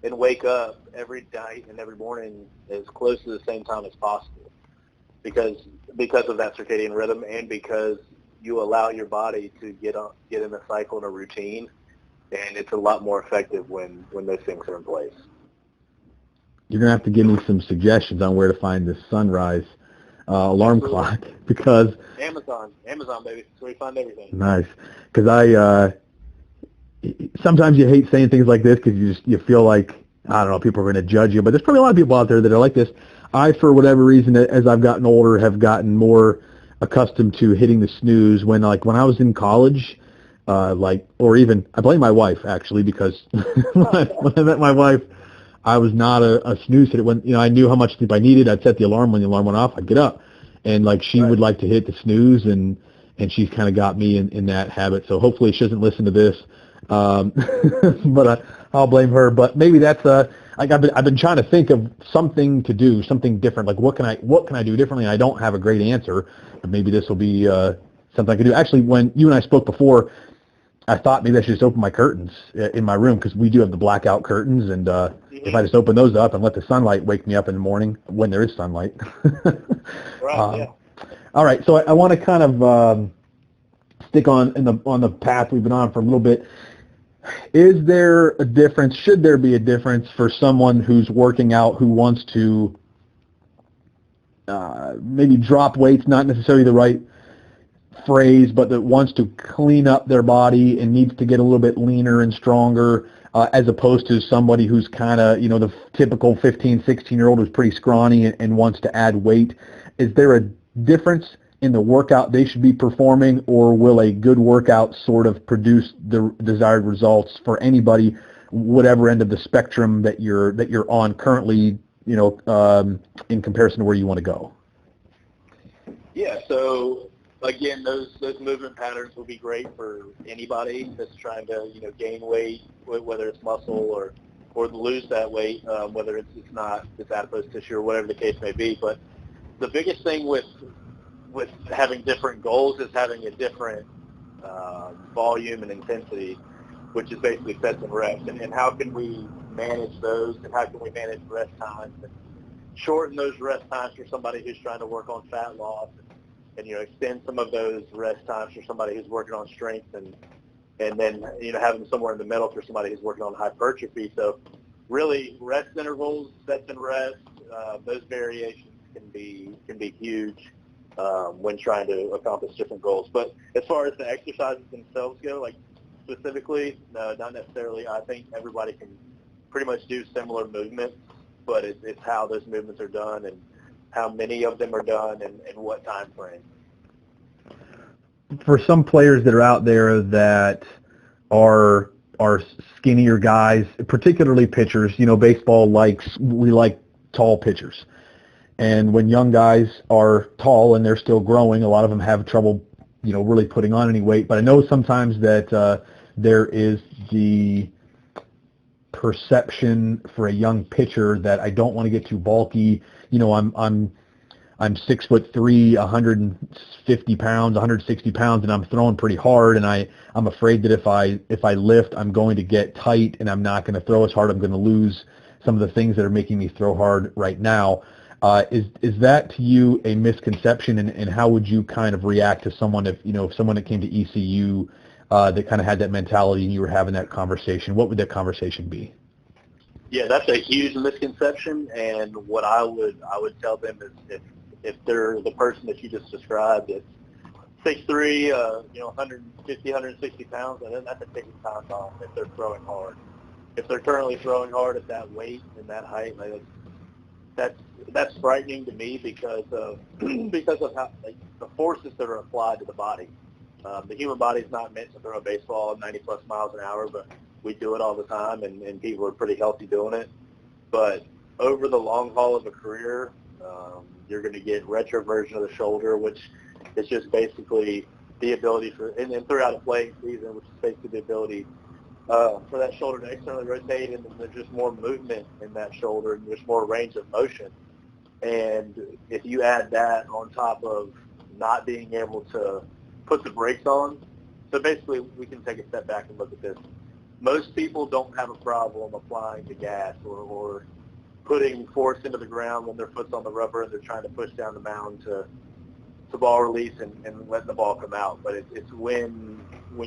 and wake up every night and every morning as close to the same time as possible, because of that circadian rhythm, and because you allow your body to get in a cycle and a routine, and it's a lot more effective when those things are in place. You're going to have to give me some suggestions on where to find this sunrise alarm clock, because Amazon, baby. That's where you find everything. Nice, because sometimes you hate saying things like this because you feel like, I don't know, people are going to judge you, but there's probably a lot of people out there that are like this. I, for whatever reason, as I've gotten older, have gotten more accustomed to hitting the snooze when I was in college, or even, I blame my wife actually, because when I met my wife, I was not a snooze hitter. When I knew how much sleep I needed, I'd set the alarm. When the alarm went off, I'd get up, and she would like to hit the snooze, and she's kind of got me in that habit. So hopefully she doesn't listen to this, but I'll blame her. But maybe that's I've been trying to think of something to do, something different. Like what can I do differently? And I don't have a great answer, but maybe this will be something I can do. Actually, when you and I spoke before, I thought maybe I should just open my curtains in my room, because we do have the blackout curtains, and if I just open those up and let the sunlight wake me up in the morning when there is sunlight. Right. Yeah. All right, so I want to kind of stick on the path we've been on for a little bit. Is there a difference? Should there be a difference for someone who's working out, who wants to maybe drop weights, not necessarily the right phrase, but that wants to clean up their body and needs to get a little bit leaner and stronger, as opposed to somebody who's kind of, the typical 15, 16-year-old who's pretty scrawny and wants to add weight? Is there a difference in the workout they should be performing, or will a good workout sort of produce the desired results for anybody, whatever end of the spectrum that you're on currently, in comparison to where you want to go? Yeah, so again, those movement patterns will be great for anybody that's trying to gain weight, whether it's muscle or lose that weight, whether it's adipose tissue or whatever the case may be. But the biggest thing with having different goals is having a different volume and intensity, which is basically sets and reps, and how can we manage those, and how can we manage rest times and shorten those rest times for somebody who's trying to work on fat loss, and extend some of those rest times for somebody who's working on strength, and then have them somewhere in the middle for somebody who's working on hypertrophy. So really, rest intervals, sets and rests, those variations can be huge when trying to accomplish different goals. But as far as the exercises themselves go, specifically, no, not necessarily. I think everybody can pretty much do similar movements, but it's how those movements are done and how many of them are done and what time frame. For some players that are out there that are skinnier guys, particularly pitchers, baseball we like tall pitchers. And when young guys are tall and they're still growing, a lot of them have trouble, really putting on any weight. But I know sometimes that there is the perception for a young pitcher that I don't want to get too bulky. I'm 6'3", 150 pounds, 160 pounds, and I'm throwing pretty hard, and I'm afraid that if I lift, I'm going to get tight, and I'm not going to throw as hard. I'm going to lose some of the things that are making me throw hard right now. Is that to you a misconception, and how would you kind of react to someone if someone that came to ECU that kind of had that mentality and you were having that conversation? What would that conversation be? Yeah, that's a huge misconception, and what I would tell them is if they're the person that you just described, it's 6'3", 150, 160 pounds, and then that's a taking time off if they're throwing hard. If they're currently throwing hard at that weight and that height, that's frightening to me because of how the forces that are applied to the body. The human body is not meant to throw a baseball at 90 plus miles an hour, but we do it all the time, and people are pretty healthy doing it. But over the long haul of a career, you're going to get retroversion of the shoulder, which is just basically the ability for, and throughout a playing season, which is basically the ability for that shoulder to externally rotate, and then there's just more movement in that shoulder, and there's more range of motion. And if you add that on top of not being able to put the brakes on, so basically we can take a step back and look at this. Most people don't have a problem applying the gas or putting force into the ground when their foot's on the rubber and they're trying to push down the mound to ball release and let the ball come out. But it's when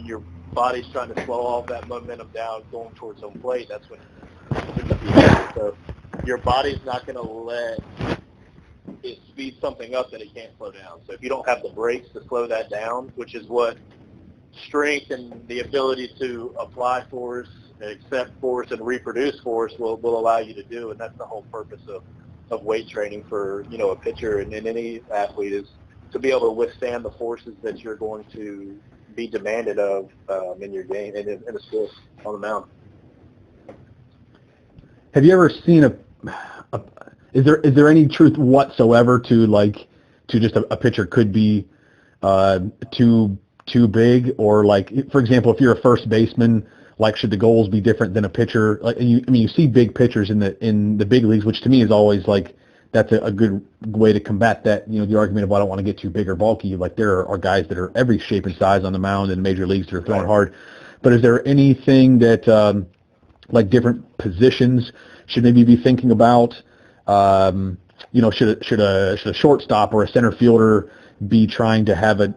your body's trying to slow all that momentum down going towards home plate, that's when it's going to be. So your body's not going to let it speed something up that it can't slow down. So if you don't have the brakes to slow that down, which is what strength and the ability to apply force, accept force, and reproduce force will allow you to do, and that's the whole purpose of weight training for a pitcher and any athlete, is to be able to withstand the forces that you're going to be demanded of in your game and in a skill on the mound. Have you ever seen is there any truth whatsoever to just a pitcher could be too big, or for example, if you're a first baseman, should the goals be different than a pitcher? You see big pitchers in the big leagues, which to me is always that's a good way to combat that, the argument of, I don't want to get too big or bulky. There are guys that are every shape and size on the mound in major leagues that are throwing hard. But is there anything that, different positions should maybe be thinking about? Should a shortstop or a center fielder be trying to have a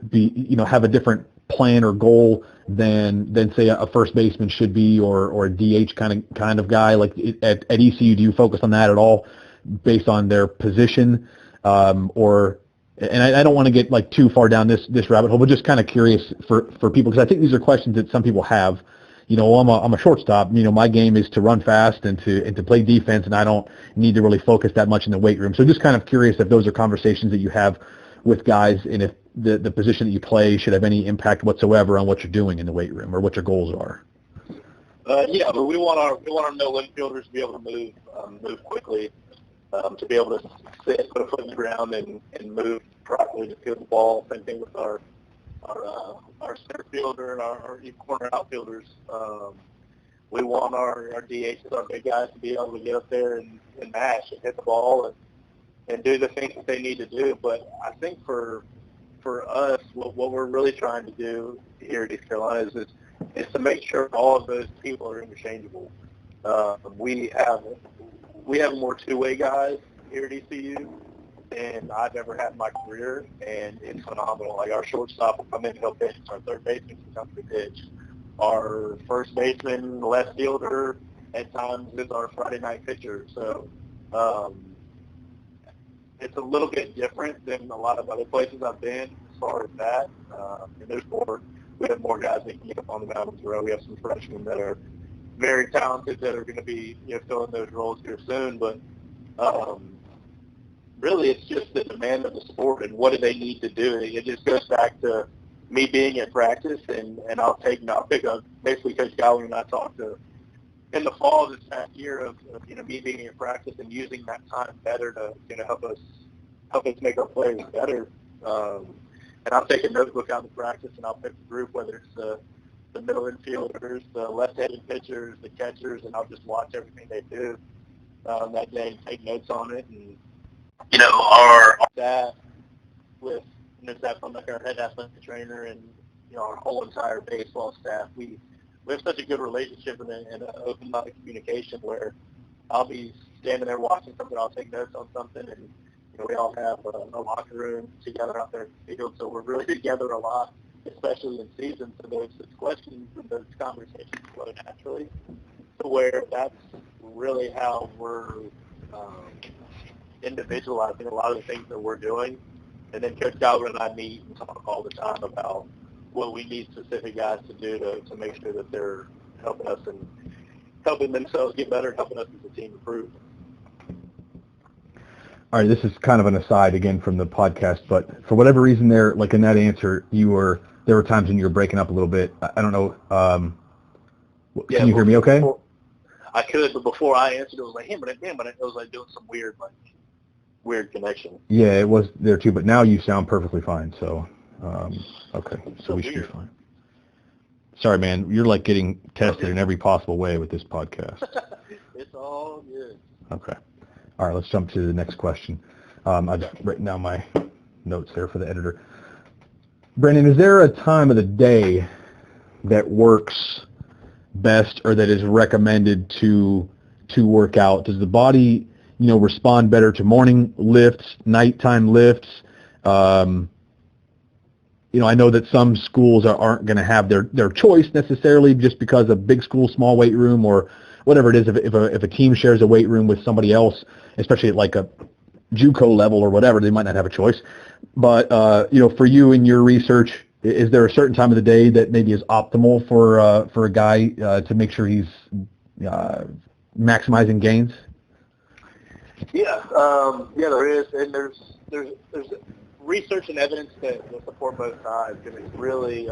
different plan or goal than say a first baseman should be, or a DH kind of guy? At ECU, do you focus on that at all, based on their position, and I don't want to get too far down this rabbit hole, but just kind of curious for people, because I think these are questions that some people have. I'm a shortstop. My game is to run fast and to play defense, and I don't need to really focus that much in the weight room. So just kind of curious if those are conversations that you have with guys, and if the position that you play should have any impact whatsoever on what you're doing in the weight room or what your goals are. Yeah, but we want our middle infielders to be able to move quickly, to be able to sit, put a foot in the ground, and move properly to field the ball. Same thing with our center fielder and our corner outfielders. We want our DHs, our big guys, to be able to get up there and mash and hit the ball and do the things that they need to do. But I think for us, what we're really trying to do here at East Carolina is to make sure all of those people are interchangeable. We have more two-way guys here at ECU than I've ever had in my career, and it's phenomenal. Our shortstop will come in and he'll pitch. Our third baseman can come to pitch. Our first baseman, left fielder, at times is our Friday night pitcher. So it's a little bit different than a lot of other places I've been as far as that. And we have more guys that can get up on the mound as well. We have some freshmen that are very talented that are going to be filling those roles here soon. But really, it's just the demand of the sport and what do they need to do. It just goes back to me being at practice, and I'll pick up basically Coach Gallagher and I talked to in the fall this past year of me being at practice and using that time better to help us make our players better. And I'll take a notebook out of practice and I'll pick the group, whether it's the middle infielders, the left-handed pitchers, the catchers, and I'll just watch everything they do that day and take notes on it. And our staff with staff from our head athletic trainer and our whole entire baseball staff, we have such a good relationship and an open line of communication where I'll be standing there watching something, I'll take notes on something, and we all have a locker room together out there in the field, so we're really together a lot, especially in season. So those questions and those conversations flow naturally, to where that's really how we're individualizing a lot of the things that we're doing. And then Coach Gallagher and I meet and talk all the time about what we need specific guys to do to make sure that they're helping us and helping themselves get better, helping us as a team improve. All right, this is kind of an aside again from the podcast, but for whatever reason there, in that answer, there were times when you were breaking up a little bit. I don't know, Can you hear me okay? I could, but before I answered, it was like, but it was like doing some weird connection. Yeah, it was there too, but now you sound perfectly fine. So, okay, so we should be fine. Sorry, man. You're like getting tested in every possible way with this podcast. It's all good. Okay. All right, let's jump to the next question. I've written down my notes there for the editor. Brandon, is there a time of the day that works best or that is recommended to work out? Does the body, respond better to morning lifts, nighttime lifts? I know that some schools aren't going to have their choice necessarily just because of big school, small weight room, or whatever it is. If a team shares a weight room with somebody else, especially at like a JUCO level or whatever, they might not have a choice. But for you in your research, is there a certain time of the day that maybe is optimal for a guy to make sure he's maximizing gains? Yeah, there is, and there's research and evidence that support both sides, and it's really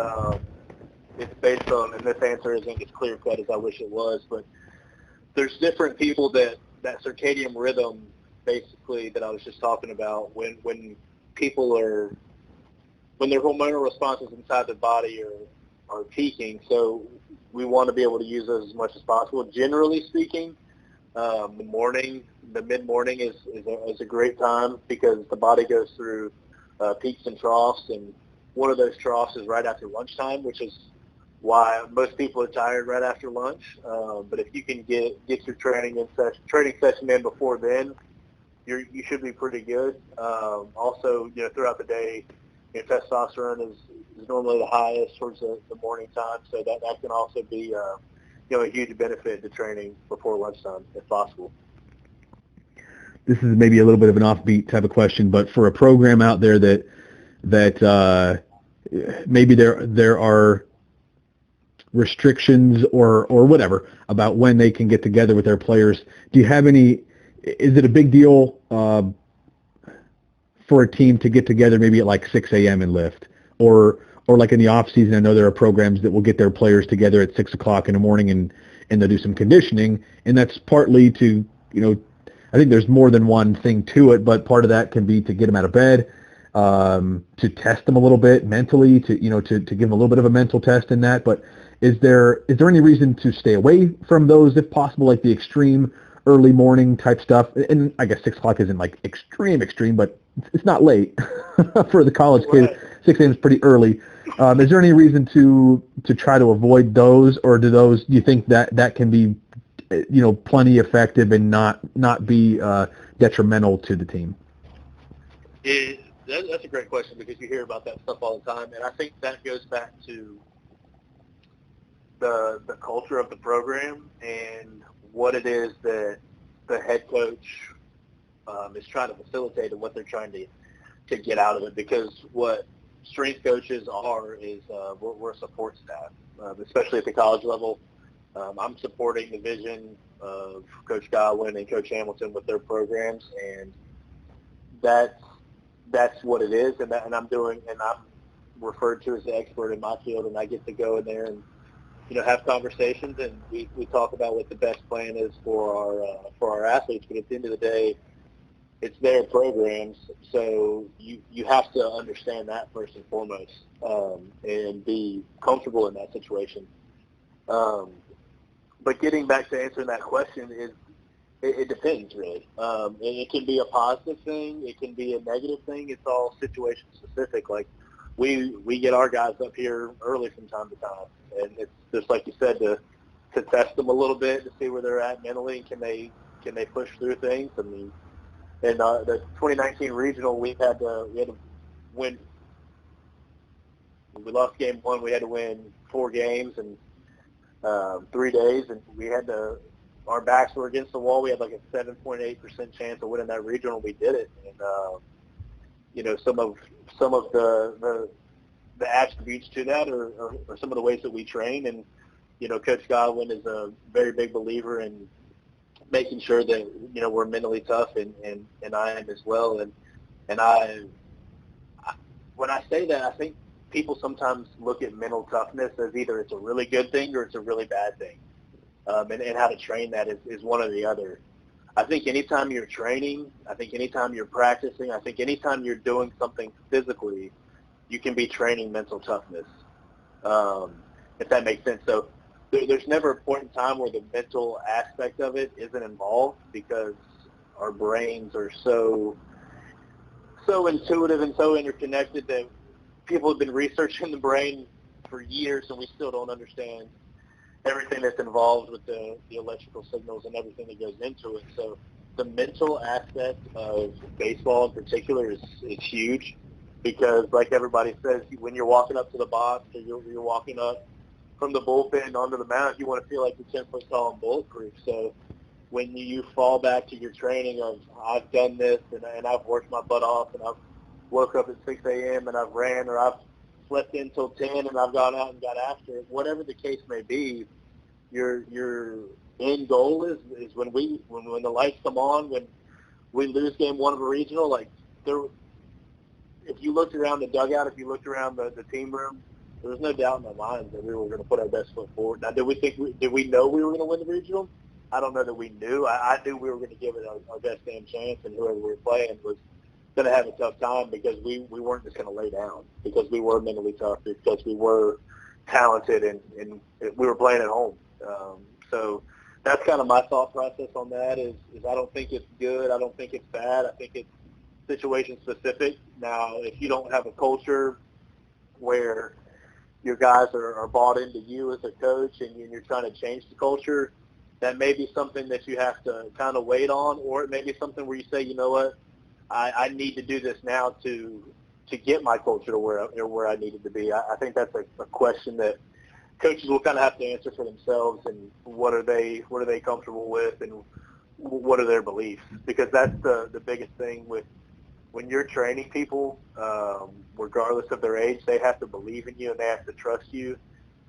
it's based on, and this answer isn't as clear cut as I wish it was, but there's different people that circadian rhythm, basically, that I was just talking about, when people are, when their hormonal responses inside the body are peaking. So we want to be able to use those as much as possible. Generally speaking, the mid-morning is a great time because the body goes through peaks and troughs, and one of those troughs is right after lunchtime, which is why most people are tired right after lunch. But if you can get your training session in before then, you should be pretty good. Also, throughout the day, testosterone is normally the highest towards the morning time, so that can also be a huge benefit to training before lunchtime if possible. This is maybe a little bit of an offbeat type of question, but for a program out there that maybe there are restrictions or whatever about when they can get together with their players, do you have any? Is it a big deal for a team to get together maybe at like 6 a.m. and lift, or like in the off season? I know there are programs that will get their players together at 6 o'clock in the morning and they'll do some conditioning, and that's partly to I think there's more than one thing to it, but part of that can be to get them out of bed, to test them a little bit mentally, to give them a little bit of a mental test in that. But is there any reason to stay away from those if possible, like the extreme early morning type stuff? And I guess 6 o'clock isn't like extreme, but it's not late for the college kid. 6 a.m. is pretty early. Is there any reason to try to avoid those, or do you think that can be plenty effective and not be detrimental to the team? That's a great question, because you hear about that stuff all the time, and I think that goes back to the culture of the program and what it is that the head coach is trying to facilitate and what they're trying to get out of it. Because what strength coaches are is we're a support staff, especially at the college level. I'm supporting the vision of Coach Godwin and Coach Hamilton with their programs, and that's what it is. And I'm referred to as the expert in my field, and I get to go in there and have conversations, and we talk about what the best plan is for our athletes. But at the end of the day, it's their programs, so you have to understand that first and foremost, and be comfortable in that situation. But getting back to answering that question, it depends, really. It can be a positive thing. It can be a negative thing. It's all situation specific. Like, we get our guys up here early from time to time, and it's just like you said, to test them a little bit, to see where they're at mentally, and can they push through things. I mean, in the 2019 regional, we had to win. We lost game one. We had to win 4 games and 3 days, and our backs were against the wall. We had like a 7.8% chance of winning that regional. We did it, and some of the attributes to that are some of the ways that we train. And Coach Godwin is a very big believer in making sure that we're mentally tough, and I am as well. And when I say that, I think people sometimes look at mental toughness as either it's a really good thing or it's a really bad thing. and how to train that is one or the other. I think anytime you're training, I think anytime you're practicing, I think anytime you're doing something physically, you can be training mental toughness, if that makes sense. So there's never a point in time where the mental aspect of it isn't involved, because our brains are so intuitive and so interconnected that people have been researching the brain for years, and we still don't understand everything that's involved with the electrical signals and everything that goes into it. So the mental aspect of baseball in particular is huge, because like everybody says, when you're walking up to the box or you're walking up from the bullpen onto the mound, you want to feel like you're 10 foot tall and bulletproof. So when you fall back to your training of, I've done this and I've worked my butt off and I've woke up at 6 a.m. and I've ran, or I've slept in till 10 and I've gone out and got after it, whatever the case may be, your end goal is when the lights come on, when we lose game one of a regional, like if you looked around the dugout, if you looked around the team room, there was no doubt in our minds that we were going to put our best foot forward. Now, did we know we were going to win the regional? I don't know that we knew. I knew we were going to give it our best damn chance, and whoever we were playing was going to have a tough time, because we weren't just going to lay down, because we were mentally tough, because we were talented, and we were playing at home. So that's kind of my thought process on that is I don't think it's good. I don't think it's bad. I think it's situation specific. Now, if you don't have a culture where your guys are bought into you as a coach and you're trying to change the culture, that may be something that you have to kind of wait on, or it may be something where you say, you know what, I need to do this now to get my culture to where I need it to be. I think that's a question that coaches will kind of have to answer for themselves, and what are they comfortable with, and what are their beliefs, because that's the biggest thing with when you're training people, regardless of their age. They have to believe in you and they have to trust you.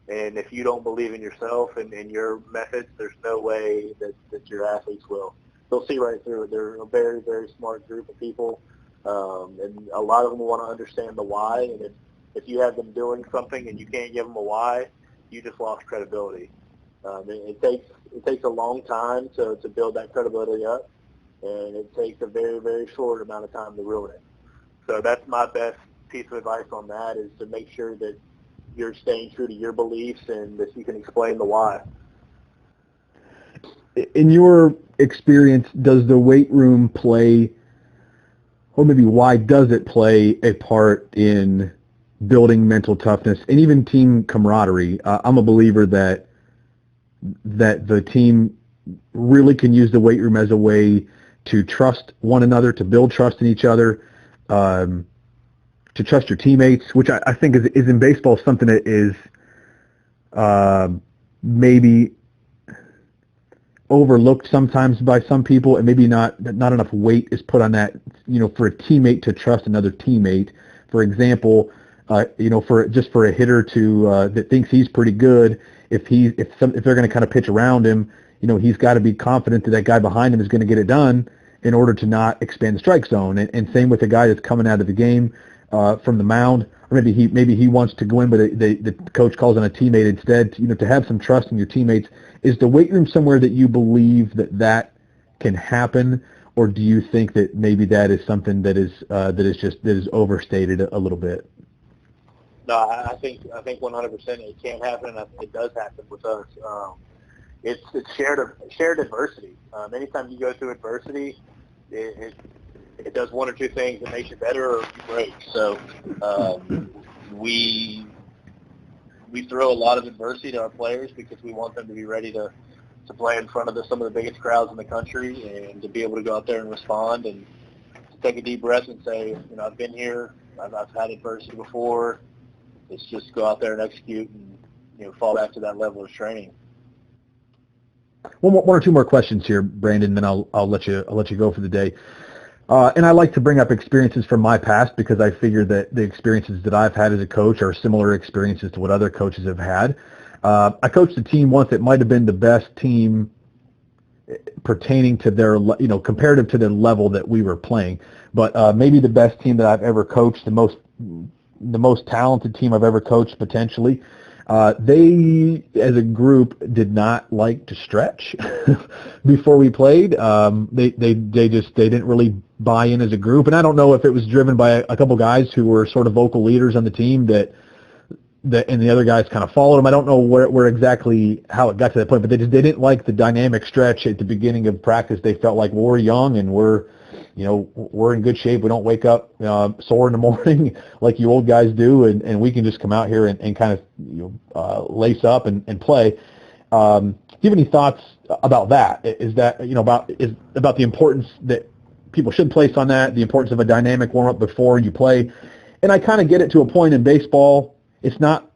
And if you don't believe in yourself and your methods, there's no way that your athletes will. They'll see right through it. They're a very, very smart group of people, and a lot of them want to understand the why. And if you have them doing something and you can't give them a why, you just lost credibility. It takes a long time to build that credibility up, and it takes a very, very short amount of time to ruin it. So that's my best piece of advice on that, is to make sure that you're staying true to your beliefs and that you can explain the why. In your experience, does the weight room play, or maybe why does it play a part in building mental toughness and even team camaraderie? I'm a believer that the team really can use the weight room as a way to trust one another, to build trust in each other, to trust your teammates, which I think is in baseball something that is maybe overlooked sometimes by some people, and maybe not enough weight is put on that, for a teammate to trust another teammate. For example, for a hitter that thinks he's pretty good, if they're going to kind of pitch around him, he's got to be confident that guy behind him is going to get it done in order to not expand the strike zone. And same with the guy that's coming out of the game from the mound, or maybe he wants to go in, but the coach calls on a teammate instead. To have some trust in your teammates. Is the weight room somewhere that you believe that can happen, or do you think that maybe that is something that is overstated a little bit? No, I think 100% it can happen, and it does happen with us. It's shared adversity. Anytime you go through adversity, it does one or two things. It makes you better or you break. So we throw a lot of adversity to our players because we want them to be ready to play in front of some of the biggest crowds in the country, and to be able to go out there and respond and to take a deep breath and say, I've been here, I've had adversity before. Let's just go out there and execute and fall back to that level of training. One or two more questions here, Brandon, then I'll let you go for the day. And I like to bring up experiences from my past, because I figure that the experiences that I've had as a coach are similar experiences to what other coaches have had. I coached a team once that might have been the best team pertaining to their, comparative to the level that we were playing, but maybe the best team that I've ever coached, the most talented team I've ever coached potentially. They, as a group, did not like to stretch before we played. They didn't really buy in as a group, and I don't know if it was driven by a couple guys who were sort of vocal leaders on the team that and the other guys kind of followed them. I don't know where exactly how it got to that point, but they didn't like the dynamic stretch at the beginning of practice. They felt like, well, we're young and we're in good shape. We don't wake up sore in the morning like you old guys do, and we can just come out here and kind of lace up and play. Do you have any thoughts about that? Is that about the importance that people should place on that, the importance of a dynamic warm up before you play? And I kind of get it to a point in baseball. It's not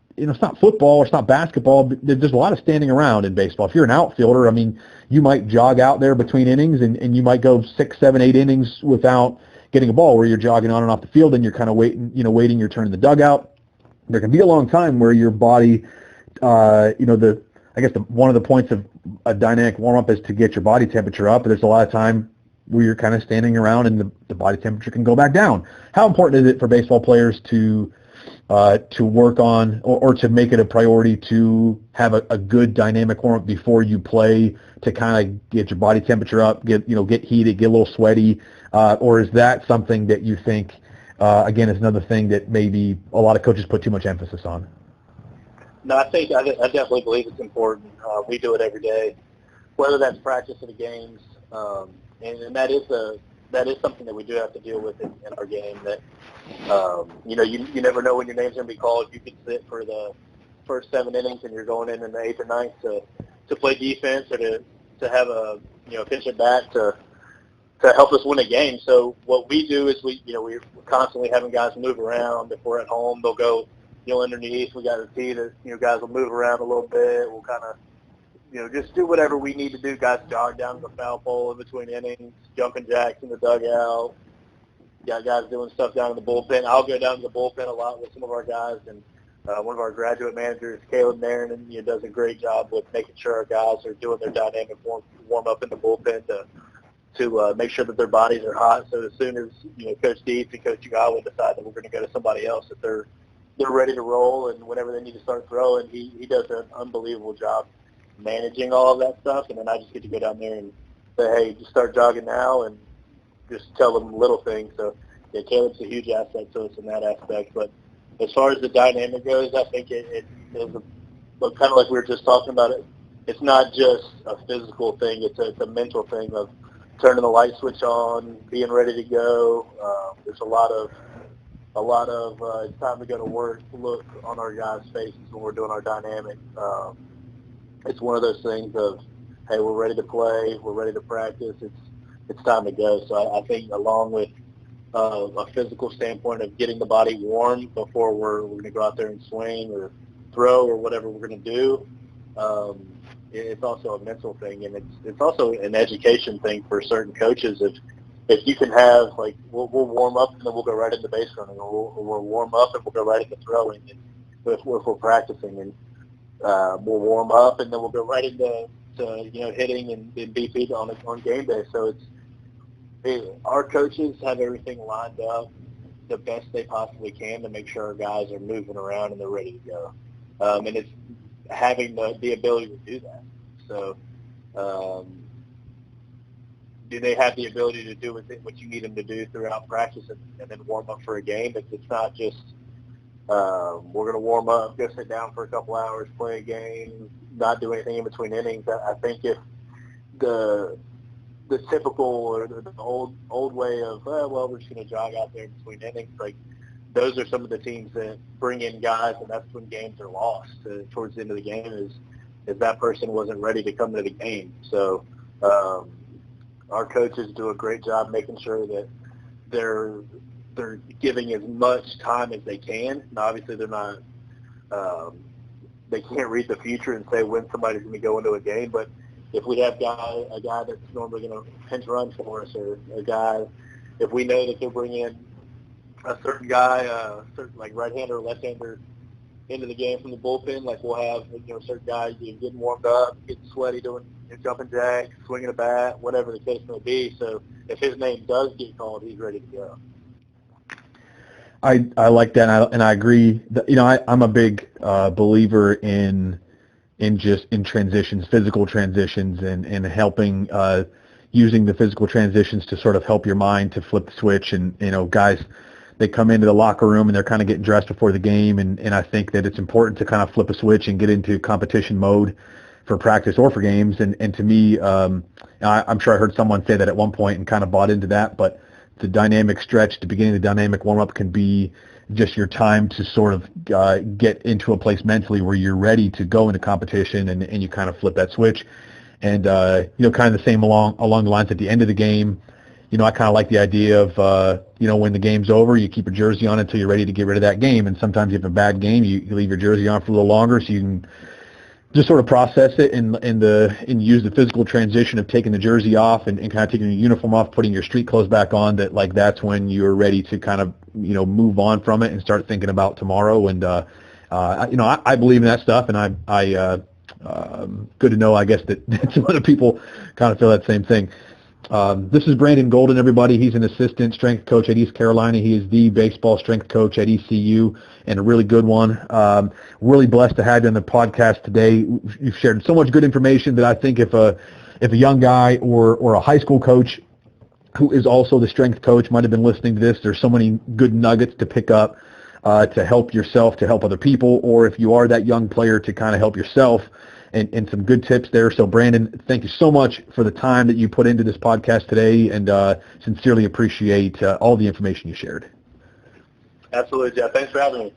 football or it's not basketball. But there's a lot of standing around in baseball. If you're an outfielder, I mean, you might jog out there between innings and you might go 6, 7, 8 innings without getting a ball, where you're jogging on and off the field and you're kind of waiting your turn in the dugout. There can be a long time where your body, one of the points of a dynamic warm-up is to get your body temperature up, but there's a lot of time where you're kind of standing around and the body temperature can go back down. How important is it for baseball players to work on or to make it a priority to have a good dynamic warm-up before you play, to kind of get your body temperature up, get heated, get a little sweaty, or is that something that you think, again, is another thing that maybe a lot of coaches put too much emphasis on? No, I definitely believe it's important. We do it every day, whether that's practice or the games, and that is something that we do have to deal with in our game. That you never know when your name's going to be called. You could sit for the first 7 innings and you're going in the 8th or 9th to play defense or to have a pitch at bat to help us win a game. So what we do is we're constantly having guys move around. If we're at home, they'll go underneath. We got a tee that guys will move around a little bit. We'll kind of just do whatever we need to do. Guys jog down to the foul pole in between innings, jumping jacks in the dugout. Got guys doing stuff down in the bullpen. I'll go down to the bullpen a lot with some of our guys, and one of our graduate managers, Caleb Nairn, does a great job with making sure our guys are doing their dynamic warm up in the bullpen to make sure that their bodies are hot. So as soon as Coach Dietz and Coach Ugawa decide that we're going to go to somebody else, that they're ready to roll, and whenever they need to start throwing, he does an unbelievable job managing all of that stuff. And then I just get to go down there and say, hey, just start jogging now, and just tell them little things. So yeah, Caleb's a huge asset to us in that aspect. But as far as the dynamic goes, I think it is kind of like we were just talking about it. It's not just a physical thing. It's a mental thing of turning the light switch on, being ready to go. There's a lot of it's time to go to work look on our guys' faces when we're doing our dynamic. It's one of those things of, hey, we're ready to play, we're ready to practice. It's time to go. So I think along with a physical standpoint of getting the body warm before we're going to go out there and swing or throw or whatever we're going to do, it's also a mental thing, and it's also an education thing for certain coaches. If you can have, like, we'll warm up and then we'll go right into base running, or we'll warm up and we'll go right into throwing, and if we're practicing, and we'll warm up and then we'll go right into hitting and BP on game day. So our coaches have everything lined up the best they possibly can to make sure our guys are moving around and they're ready to go. And it's having the ability to do that. So do they have the ability to do what you need them to do throughout practice and then warm up for a game? It's not just we're going to warm up, go sit down for a couple hours, play a game, not do anything in between innings. I think if the typical or the old way of, we're just going to jog out there in between innings, like, those are some of the teams that bring in guys, and that's when games are lost towards the end of the game, is that person wasn't ready to come to the game. So our coaches do a great job making sure that they're giving as much time as they can. Now, obviously, they're not they can't read the future and say when somebody's going to go into a game, but if we have a guy that's normally going to pinch run for us, or a guy, if we know that they're bringing in a certain guy, certain like right-hander or left-hander into the game from the bullpen, like we'll have a certain guy getting warmed up, getting sweaty, doing jumping jacks, swinging a bat, whatever the case may be. So if his name does get called, he's ready to go. I like that, and I agree. That, I'm a big believer in transitions, physical transitions, and helping using the physical transitions to sort of help your mind to flip the switch. And guys, they come into the locker room and they're kind of getting dressed before the game, and I think that it's important to kind of flip a switch and get into competition mode for practice or for games. And to me, I'm sure I heard someone say that at one point and kind of bought into that, but the dynamic stretch, the beginning of the dynamic warm-up can be just your time to sort of get into a place mentally where you're ready to go into competition, and you kind of flip that switch. And, kind of the same along the lines at the end of the game. I kind of like the idea of, when the game's over, you keep your jersey on until you're ready to get rid of that game. And sometimes you have a bad game, you leave your jersey on for a little longer so you can just sort of process it and use the physical transition of taking the jersey off and kind of taking your uniform off, putting your street clothes back on. That's when you're ready to kind of move on from it and start thinking about tomorrow. And I believe in that stuff, and I good to know, I guess, that some other people kind of feel that same thing. This is Brandon Golden, everybody. He's an assistant strength coach at East Carolina. He is the baseball strength coach at ECU, and a really good one. Really blessed to have you on the podcast today. You've shared so much good information that I think if a young guy or a high school coach who is also the strength coach might have been listening to this, there's so many good nuggets to pick up to help yourself, to help other people, or if you are that young player, to kind of help yourself. And some good tips there. So, Brandon, thank you so much for the time that you put into this podcast today, and sincerely appreciate all the information you shared. Absolutely, Jeff. Thanks for having me.